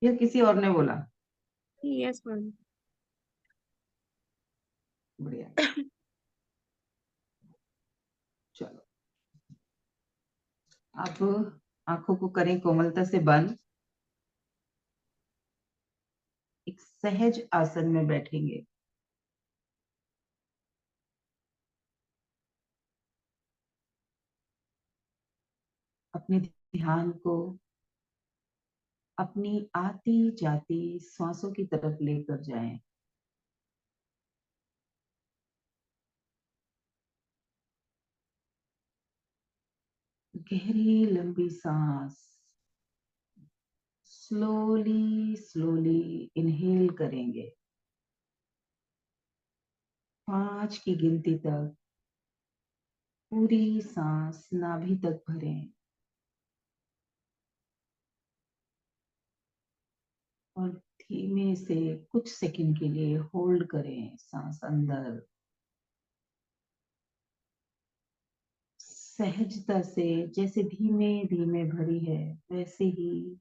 या किसी और ने बोला? Yes, ma'am. बढ़िया, चलो अब आंखों को करें कोमलता से बंद, एक सहज आसन में बैठेंगे। अपने ध्यान को अपनी आती जाती सांसों की तरफ लेकर जाएं। गहरी लंबी सांस स्लोली स्लोली इनहेल करेंगे। 5 की गिनती तक पूरी सांस नाभि तक भरें और धीमे से कुछ सेकंड के लिए होल्ड करें सांस अंदर। सहजता से, जैसे धीमे धीमे भरी है वैसे ही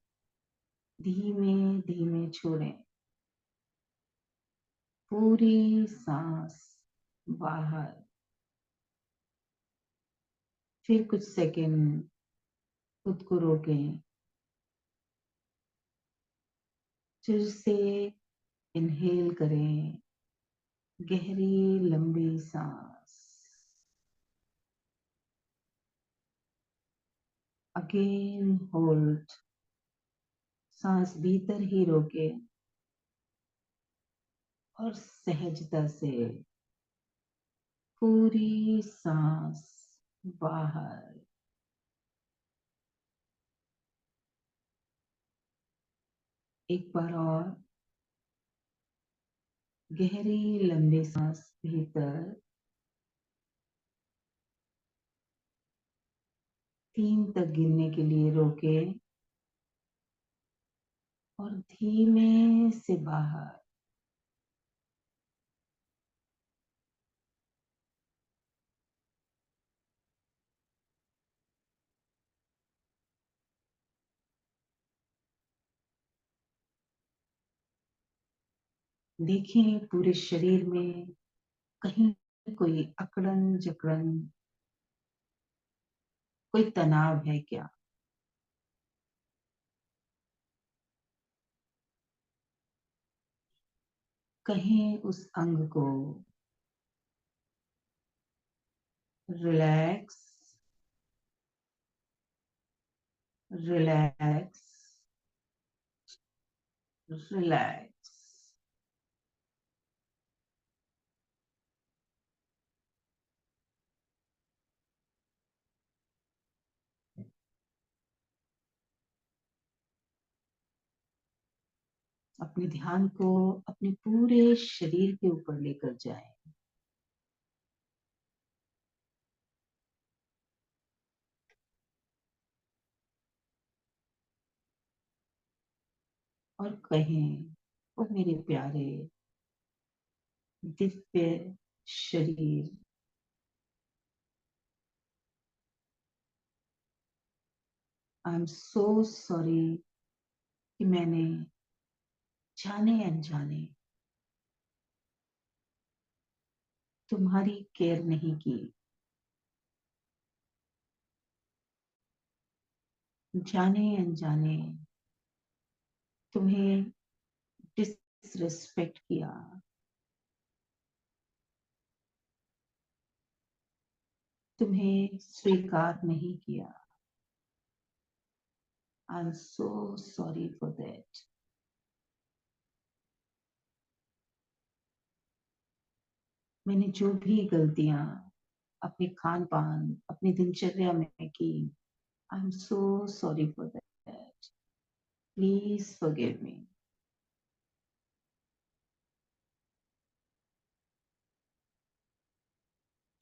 धीमे धीमे छोड़ें। पूरी सांस बाहर। फिर कुछ सेकंड खुद को रोकें, फिर से इनहेल करें गहरी लंबी सांस। अगेन होल्ड, सांस भीतर ही रोके और सहजता से पूरी सांस बाहर। एक बार और गहरी लंबी सांस भीतर, 3 तक गिनने के लिए रोके और धीमे से बाहर। देखें पूरे शरीर में कहीं कोई अकड़न जकड़न, कोई तनाव है क्या? कहीं उस अंग को रिलैक्स रिलैक्स रिलैक्स। अपने ध्यान को अपने पूरे शरीर के ऊपर लेकर जाएं। और कहें, ओ मेरे प्यारे दिव्य शरीर, आई एम सो सॉरी कि मैंने जाने अनजाने तुम्हारी केयर नहीं की। जाने अनजाने तुम्हें डिसरिस्पेक्ट किया। तुम्हें स्वीकार नहीं किया। आई am so sorry for that. मैंने जो भी गलतियां अपने खान पान, अपनी दिनचर्या में की, आई am so sorry for that. Please forgive मी।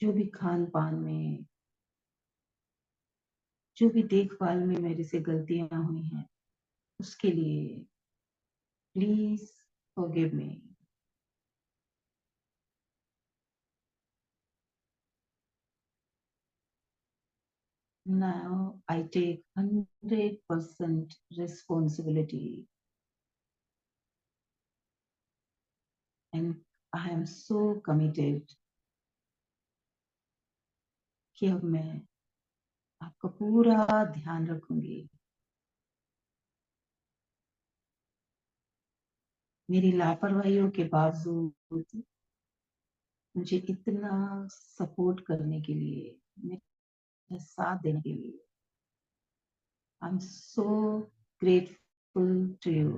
जो भी खान पान में, जो भी देखभाल में मेरे से गलतियां हुई हैं, उसके लिए please forgive me. Now I take 100% responsibility, and I am so committed कि अब मैं आपका पूरा ध्यान रखूंगी। मेरी लापरवाहियों के बावजूद मुझे इतना सपोर्ट करने के लिए, मेरा साथ देने के लिए, I am so grateful to you.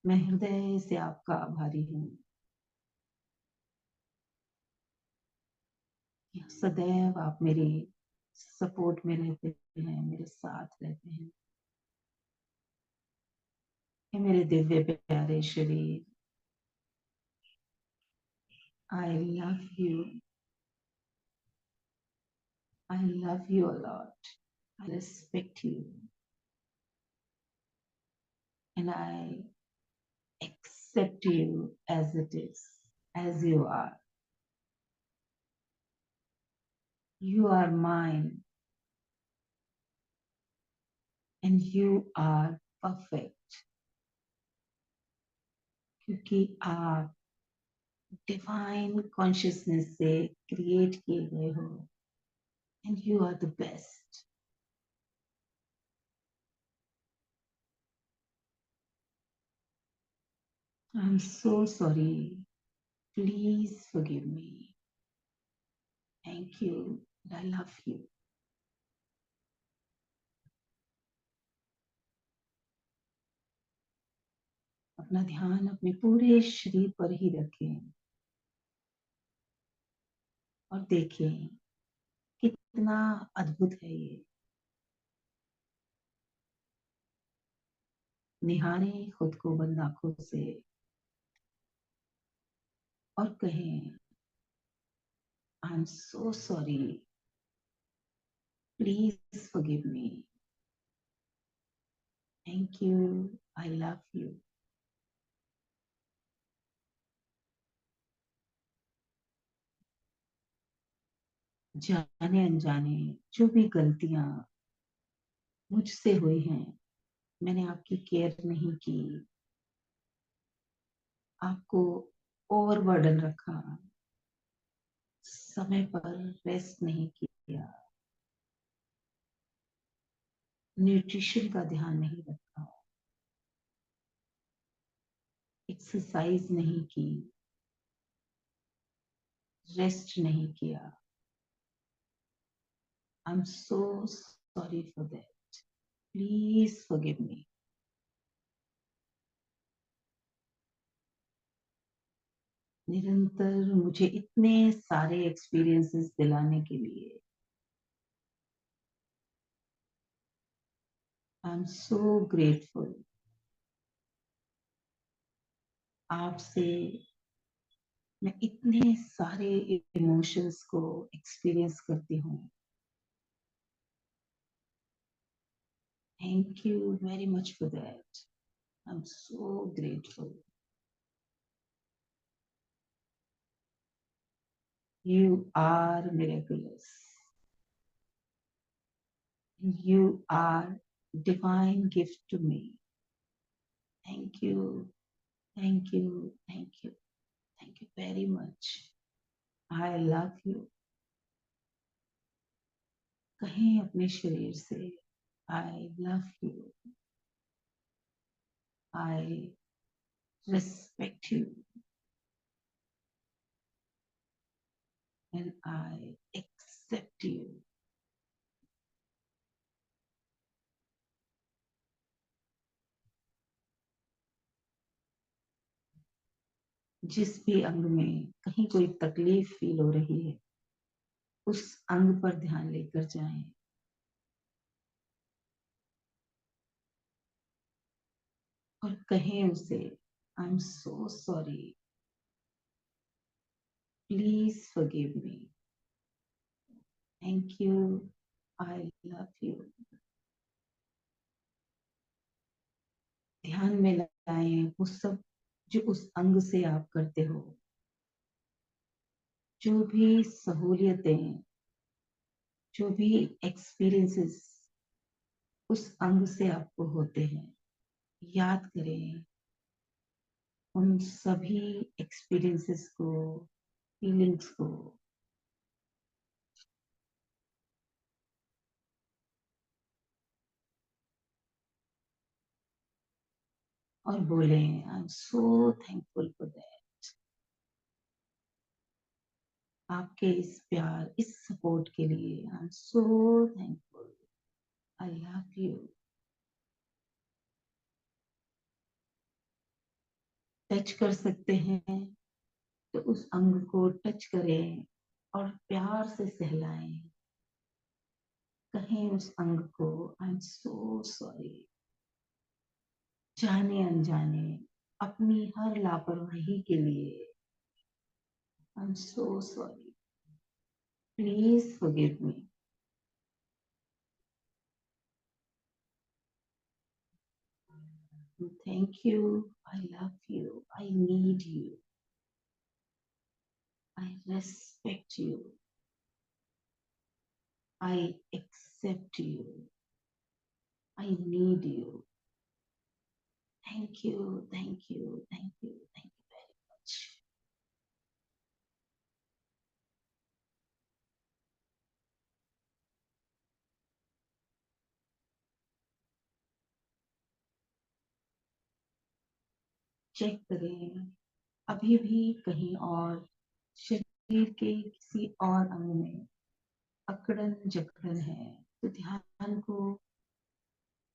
मैं हृदय से आपका आभारी हूँ। सदैव आप मेरी सपोर्ट में रहते हैं, मेरे साथ रहते हैं। हे मेरे दिव्य प्यारे शरीर, आई love you, I love you a lot, I respect you, and I accept you as it is, as you are. You are mine, and you are perfect. क्योंकि आप डिवाइन कॉन्शियसनेस से क्रिएट किए गए हो, and you are the best. I'm so sorry. Please forgive me. Thank you. I love you. अपना ध्यान अपने पूरे शरीर पर ही रखें और देखें कितना अद्भुत है ये। निहारें खुद को बंद आंखों से और कहें, आई am so sorry, please forgive me, thank you, I love you. जाने अनजाने जो भी गलतियां मुझसे हुई हैं, मैंने आपकी केयर नहीं की, आपको ओवरबर्डन रखा, समय पर रेस्ट नहीं किया, न्यूट्रिशन का ध्यान नहीं रखा, एक्सरसाइज नहीं की, रेस्ट नहीं किया। आई am so sorry for that, please forgive मी। निरंतर मुझे इतने सारे एक्सपीरियंसेस दिलाने के लिए आई एम सो ग्रेटफुल। आपसे मैं इतने सारे इमोशंस को एक्सपीरियंस करती हूँ। Thank you very much for that, I am so grateful. You are miraculous, you are divine gift to me. Thank you, thank you, thank you, thank you very much. I love you. कहें अपने शरीर से, I love you, I respect you, and I accept you. जिस भी अंग में कहीं कोई तकलीफ फील हो रही है, उस अंग पर ध्यान लेकर जाएं और कहें उसे, आई am so sorry, please forgive me, thank you, I love you. ध्यान में लाएं वो सब जो उस अंग से आप करते हो, जो भी सहूलियतें, जो भी एक्सपीरियंसेस उस अंग से आपको होते हैं, याद करें उन सभी एक्सपीरियंसेस को, फीलिंग्स को, और बोलें आई am so thankful for that. आपके इस प्यार, इस सपोर्ट के लिए I am so thankful, I love you. Touch कर सकते हैं तो उस अंग को टच करें और प्यार से सहलाएं। कहें उस अंग को आई एम सो सॉरी, जाने अनजाने अपनी हर लापरवाही के लिए I am so sorry, please forgive me. Thank you, I love you, I need you, I respect you, I accept you, I need you, thank you, thank you, thank you, thank you very much. Check करें अभी भी कहीं और शरीर के किसी और अंग में अकड़न जकड़न है तो ध्यान को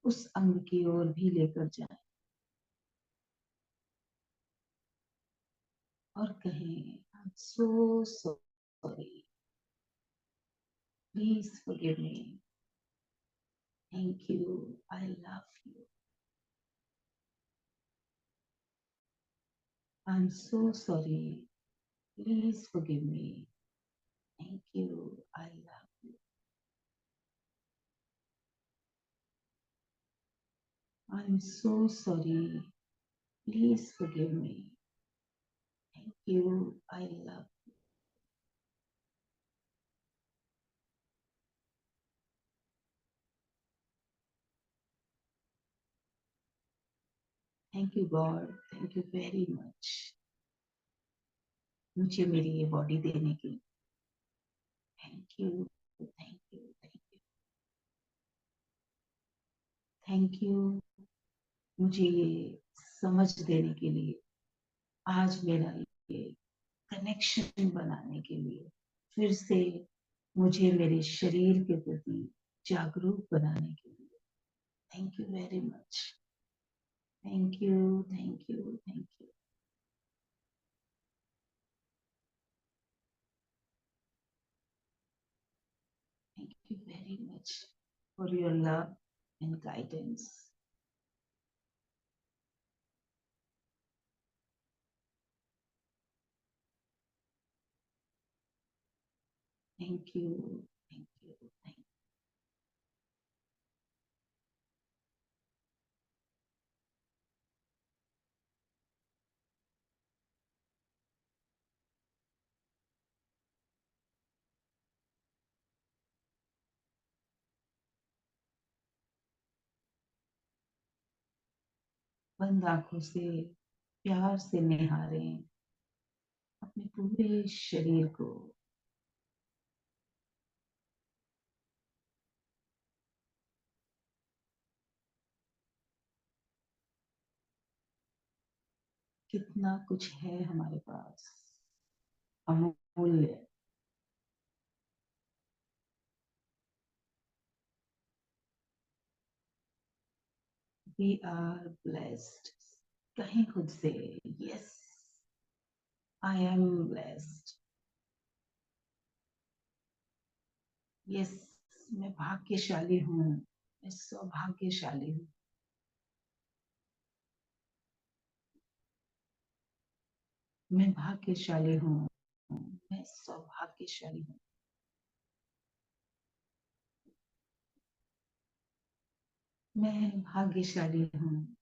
उस अंग की ओर भी लेकर जाएं और कहें आई am so sorry, please forgive me, thank you, I love you, I am so sorry, please forgive me, thank you, I love you, I am so sorry, please forgive me, thank you, I love, thank you God, thank you very much मुझे मेरी ये बॉडी देने की। Thank you, thank you, thank you, thank you मुझे ये समझ देने के लिए, आज मेरा ये कनेक्शन बनाने के लिए, फिर से मुझे मेरे शरीर के प्रति जागरूक बनाने के लिए। Thank you very much, thank you, thank you, thank you, thank you very much for your love and guidance. Thank you, thank you, thank you. बंद आंखों से प्यार से निहारें अपने पूरे शरीर को। कितना कुछ है हमारे पास, अमूल्य। We are blessed. कहीं खुद से yes, I am blessed. Yes, मैं भाग्यशाली हूँ, मैं सौभाग्यशाली हूँ। मैं भाग्यशाली हूँ, मैं सौभाग्यशाली हूँ। मैं भाग्यशाली हूँ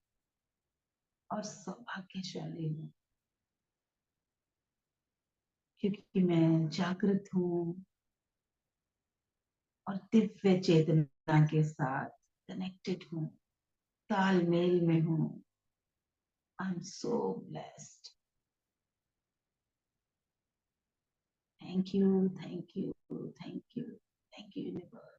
और सौभाग्यशाली हूँ, क्योंकि मैं जागृत हूँ और दिव्य चेतना के साथ कनेक्टेड हूँ, तालमेल में हूँ। आई am so blessed. Thank you, thank you, thank you, thank you universe.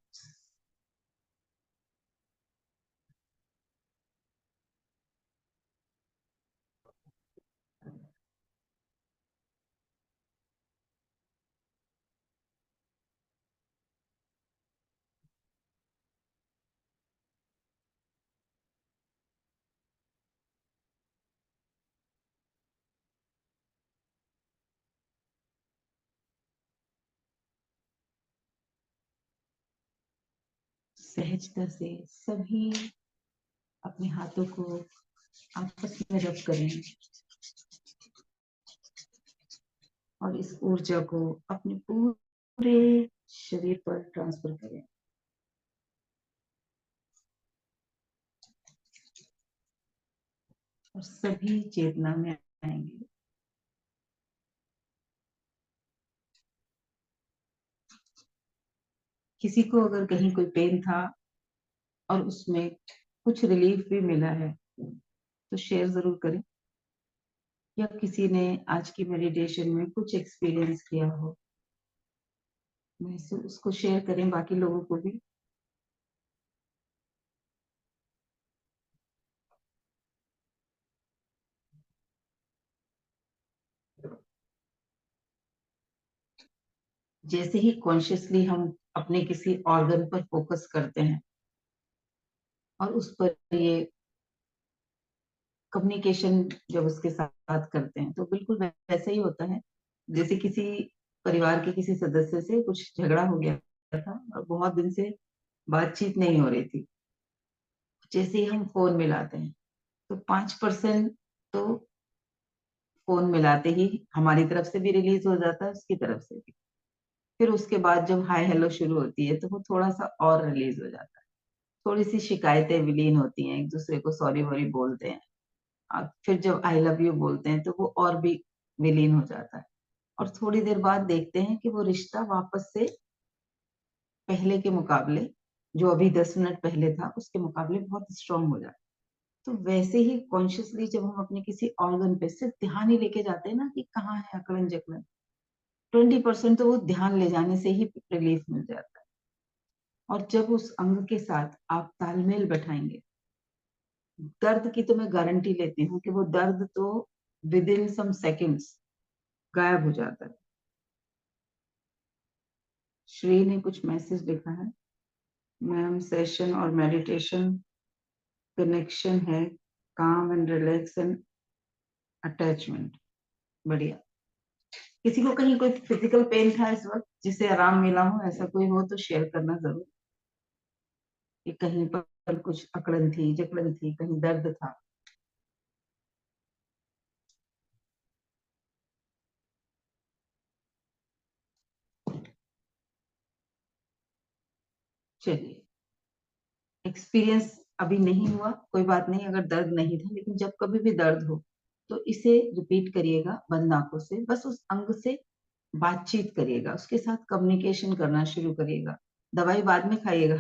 सहजता से सभी अपने हाथों को आपस में रब करें और इस ऊर्जा को अपने पूरे शरीर पर ट्रांसफर करें। और सभी चेतना में आएंगे। किसी को अगर कहीं कोई पेन था और उसमें कुछ रिलीफ भी मिला है तो शेयर जरूर करें, या किसी ने आज की मेडिटेशन में कुछ एक्सपीरियंस किया हो उसको शेयर करें बाकी लोगों को भी। जैसे ही कॉन्शियसली हम अपने किसी ऑर्गन पर फोकस करते हैं और उस पर ये कम्युनिकेशन जब उसके साथ करते हैं तो बिल्कुल वैसा ही होता है जैसे किसी परिवार के किसी सदस्य से कुछ झगड़ा हो गया था और बहुत दिन से बातचीत नहीं हो रही थी। जैसे ही हम फोन मिलाते हैं तो 5% तो फोन मिलाते ही हमारी तरफ से भी रिलीज हो जाता है, उसकी तरफ से भी। फिर उसके बाद जब हाय हेलो शुरू होती है तो वो थोड़ा सा और रिलीज हो जाता है। थोड़ी सी शिकायतें विलीन होती हैं, एक दूसरे को सॉरी वॉरी बोलते हैं। फिर जब आई लव यू बोलते हैं तो वो और भी विलीन हो जाता है। और थोड़ी देर बाद देखते हैं कि वो रिश्ता वापस से पहले के मुकाबले, जो अभी 10 मिनट पहले था उसके मुकाबले बहुत स्ट्रांग हो जाता है। तो वैसे ही कॉन्शियसली जब हम अपने किसी ऑर्गन पे सिर्फ ध्यान ही लेके जाते हैं ना कि कहाँ है अकड़न जकड़न, 20% तो वो ध्यान ले जाने से ही रिलीफ मिल जाता है। और जब उस अंग के साथ आप तालमेल बैठाएंगे, दर्द की तो मैं गारंटी लेती हूँ कि वो दर्द तो विद इन सम सेकेंड्स गायब हो जाता है। श्री ने कुछ मैसेज लिखा है, मैम सेशन और मेडिटेशन कनेक्शन है, काम एंड रिलैक्स एंड अटैचमेंट। बढ़िया। किसी को कहीं कोई फिजिकल पेन था इस वक्त जिसे आराम मिला हो, ऐसा कोई हो तो शेयर करना जरूर कि कहीं पर कुछ अकड़न थी जकड़न थी, कहीं दर्द था। चलिए, एक्सपीरियंस अभी नहीं हुआ कोई बात नहीं, अगर दर्द नहीं था, लेकिन जब कभी भी दर्द हो तो इसे रिपीट करिएगा बंद आंखों से। बस उस अंग से बातचीत करिएगा, उसके साथ कम्युनिकेशन करना शुरू करिएगा। दवाई बाद में खाइएगा,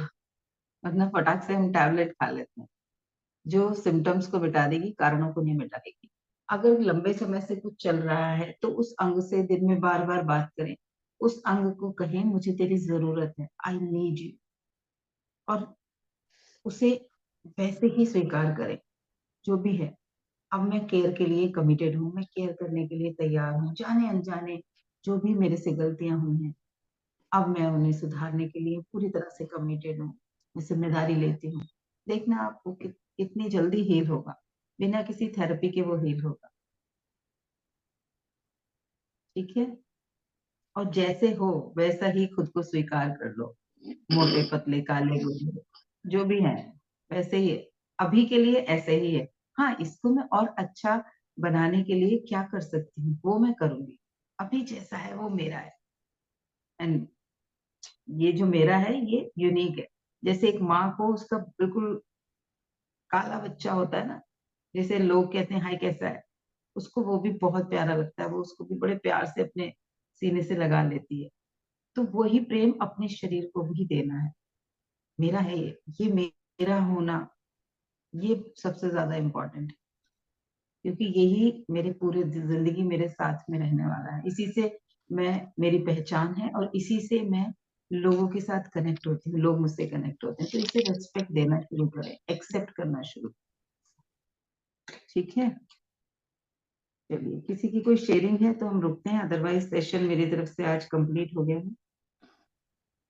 वरना फटाक से हम टैबलेट खा लेते हैं जो सिम्टम्स को मिटा देगी, कारणों को नहीं मिटाएगी। अगर लंबे समय से कुछ चल रहा है तो उस अंग से दिन में बार बार बात करें। उस अंग को कहें मुझे तेरी जरूरत है, आई नीड यू, और उसे वैसे ही स्वीकार करें जो भी है। अब मैं केयर के लिए कमिटेड हूँ, मैं केयर करने के लिए तैयार हूँ, जाने अनजाने जो भी मेरे से गलतियां हुई हैं अब मैं उन्हें सुधारने के लिए पूरी तरह से कमिटेड हूँ, मैं जिम्मेदारी लेती हूँ। देखना आपको कितनी जल्दी हील होगा, बिना किसी थेरेपी के वो हील होगा। ठीक है। और जैसे हो वैसा ही खुद को स्वीकार कर लो, मोटे पतले काले गोरे जो भी है वैसे ही है, अभी के लिए ऐसे ही है। हाँ, इसको मैं और अच्छा बनाने के लिए क्या कर सकती हूँ वो मैं करूंगी। अभी जैसा है वो मेरा है, एंड ये जो मेरा है ये यूनिक है। जैसे एक माँ को उसका बिल्कुल काला बच्चा होता है ना, जैसे लोग कहते हैं हाय कैसा है, उसको वो भी बहुत प्यारा लगता है, वो उसको भी बड़े प्यार से अपने सीने से लगा लेती है। तो वही प्रेम अपने शरीर को भी देना है। मेरा है ये मेरा होना, ये सबसे ज्यादा इम्पोर्टेंट है, क्योंकि यही मेरे पूरे जिंदगी मेरे साथ में रहने वाला है। इसी से मैं, मेरी पहचान है, और इसी से मैं लोगों के साथ कनेक्ट होती हूँ, लोग मुझसे कनेक्ट होते हैं। तो इसे रेस्पेक्ट देना शुरू करें, एक्सेप्ट करना शुरू। ठीक है, चलिए किसी की कोई शेयरिंग है तो हम रुकते हैं, अदरवाइज सेशन मेरी तरफ से आज कंप्लीट हो गया है।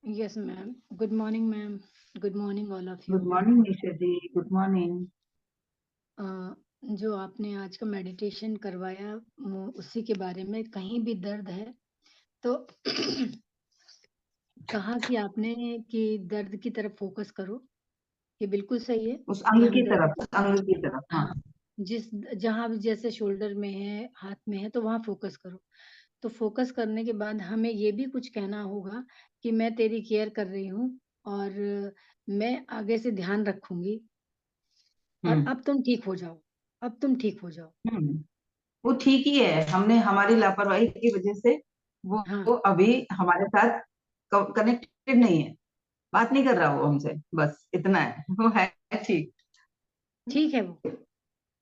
Yes, ma'am. Good morning, ma'am. Good morning, all of good you. Morning Nisha ji, good morning. जो आपने आज का मेडिटेशन करवाया उसी के बारे में, कहीं भी दर्द है तो कहा कि आपने कि दर्द की तरफ फोकस करो, ये बिल्कुल सही है उस कि अंग हम की दर्द, तरफ, उस अंग की तरफ, हाँ। हाँ, जिस जहां भी जैसे शोल्डर में है, हाथ में है, तो वहां फोकस करो। तो फोकस करने के बाद हमें ये भी कुछ कहना होगा कि मैं तेरी केयर कर रही हूँ और मैं आगे से ध्यान रखूंगी और हम्म अब तुम ठीक हो जाओ, अब तुम ठीक हो जाओ। हम्म वो ठीक ही है, हमने हमारी लापरवाही की वजह से हाँ, वो अभी हमारे साथ कनेक्टेड नहीं है, बात नहीं कर रहा वो हमसे, बस इतना है। वो है ठीक। ठीक है वो,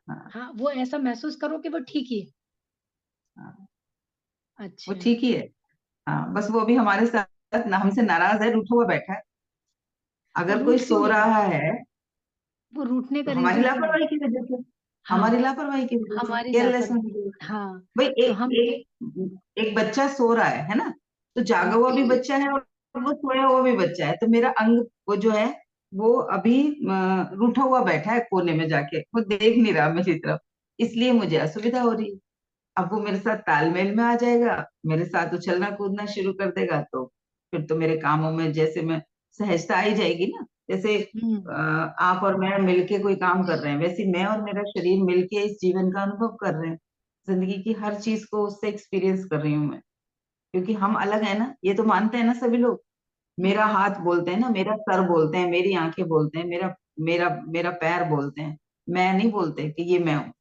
हाँ हाँ, वो ऐसा महसूस करो कि वो ठीक ही है। हाँ, वो अच्छा, ठीक ही है। हाँ, बस वो अभी हमारे साथ हमसे नाराज है, रूठा हुआ बैठा है। वो अगर कोई रूठ क्यों सो गया? रहा है वो रूठने का तो हमारी रीजन क्या है? लापरवाही की वजह से, हाँ, हमारी लापरवाही की वजह से, हमारी केयरलेस होने की लापरवाही। वजह से। हाँ, भाई तो एक हम, एक एक बच्चा सो रहा है ना, तो जागा हुआ भी बच्चा है और वो सोया हुआ भी बच्चा है। तो मेरा अंग वो जो है वो अभी रूठा हुआ बैठा है कोने में जाके, वो देख नहीं रहा मेरी तरफ, इसलिए मुझे असुविधा हो रही है। अब वो मेरे साथ तालमेल में आ जाएगा, मेरे साथ उछलना कूदना शुरू कर देगा, तो फिर तो मेरे कामों में जैसे मैं सहजता आई जाएगी ना। जैसे हम्म, आप और मैं मिलके कोई काम कर रहे हैं, वैसे मैं और मेरा शरीर मिलके इस जीवन का अनुभव कर रहे हैं। जिंदगी की हर चीज को उससे एक्सपीरियंस कर रही हूँ मैं, क्योंकि हम अलग है ना, ये तो मानते हैं ना सभी लोग। मेरा हाथ बोलते हैं ना, मेरा सर बोलते हैं, मेरी आंखें बोलते हैं, मेरा मेरा मेरा पैर बोलते हैं। मैं नहीं बोलते कि ये मैं हूँ।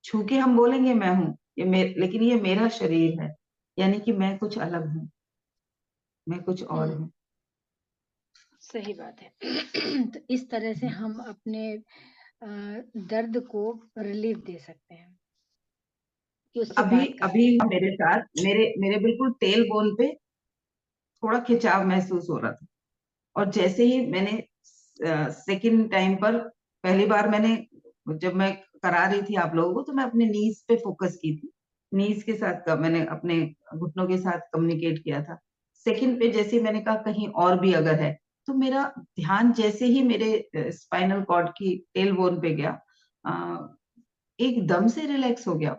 छू के हम बोलेंगे मैं हूँ, लेकिन ये मेरा शरीर है, यानी कि मैं कुछ अलग हूँ, मैं कुछ और हम्म, हूँ। सही बात है। तो इस तरह से हम अपने दर्द को रिलीफ दे सकते हैं कि उससे अभी बात कर अभी सकते मेरे साथ, मेरे मेरे बिल्कुल टेल बोन पे थोड़ा खिंचाव महसूस हो रहा था, और जैसे ही मैंने सेकंड टाइम पर, पहली बार मैंने, जब मैं करा रही थी आप लोगों को, तो मैं अपने नीज पे फोकस की थी, नीज के साथ का मैंने अपने घुटनों के साथ कम्युनिकेट किया था। सेकंड पे जैसे ही मैंने कहा कहीं और भी अगर है, तो मेरा ध्यान जैसे ही मेरे स्पाइनल कॉर्ड की टेल बोन पे गया, अ, एकदम से रिलैक्स हो गया।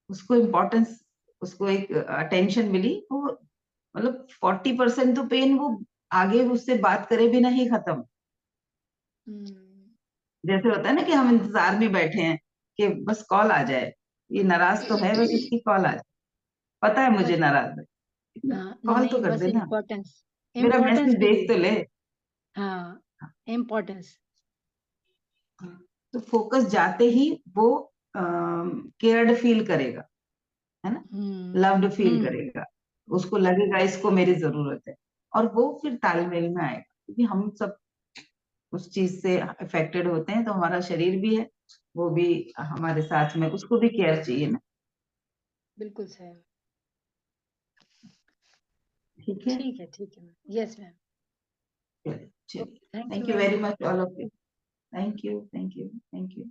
उसको इम्पोर्टेंस, उसको एक अटेंशन मिली, वो मतलब 40% तो पेन वो आगे उससे बात करे बिना ही खत्म। हैं। जैसे होता है ना कि हम इंतजार में बैठे हैं कि बस कॉल आ जाए, ये नाराज तो है, बस इसकी कॉल आ जाए, पता है मुझे बस, नाराज है, हाँ, कॉल तो नहीं, कर बस देना, इम्पोर्टेंस, मेरा इम्पोर्टेंस मैसेज के देख लिए। तो ले। हाँ, इम्पोर्टेंस। तो फोकस जाते ही वो केयर्ड फील करेगा, है ना, हम्म, लव्ड फील हम्म, करेगा, उसको लगेगा इसको मेरी जरूरत है, और वो फिर तालमेल में आएगा। क्योंकि हम सब उस चीज से अफेक्टेड होते हैं, तो हमारा शरीर भी है, वो भी हमारे साथ में, उसको भी केयर चाहिए ना। बिल्कुल सही। ठीक है, ठीक है, ठीक है, यस मैम। चलिए चलिए, thank you thank you ma'am. Very much all of you. Thank you, thank you, thank you.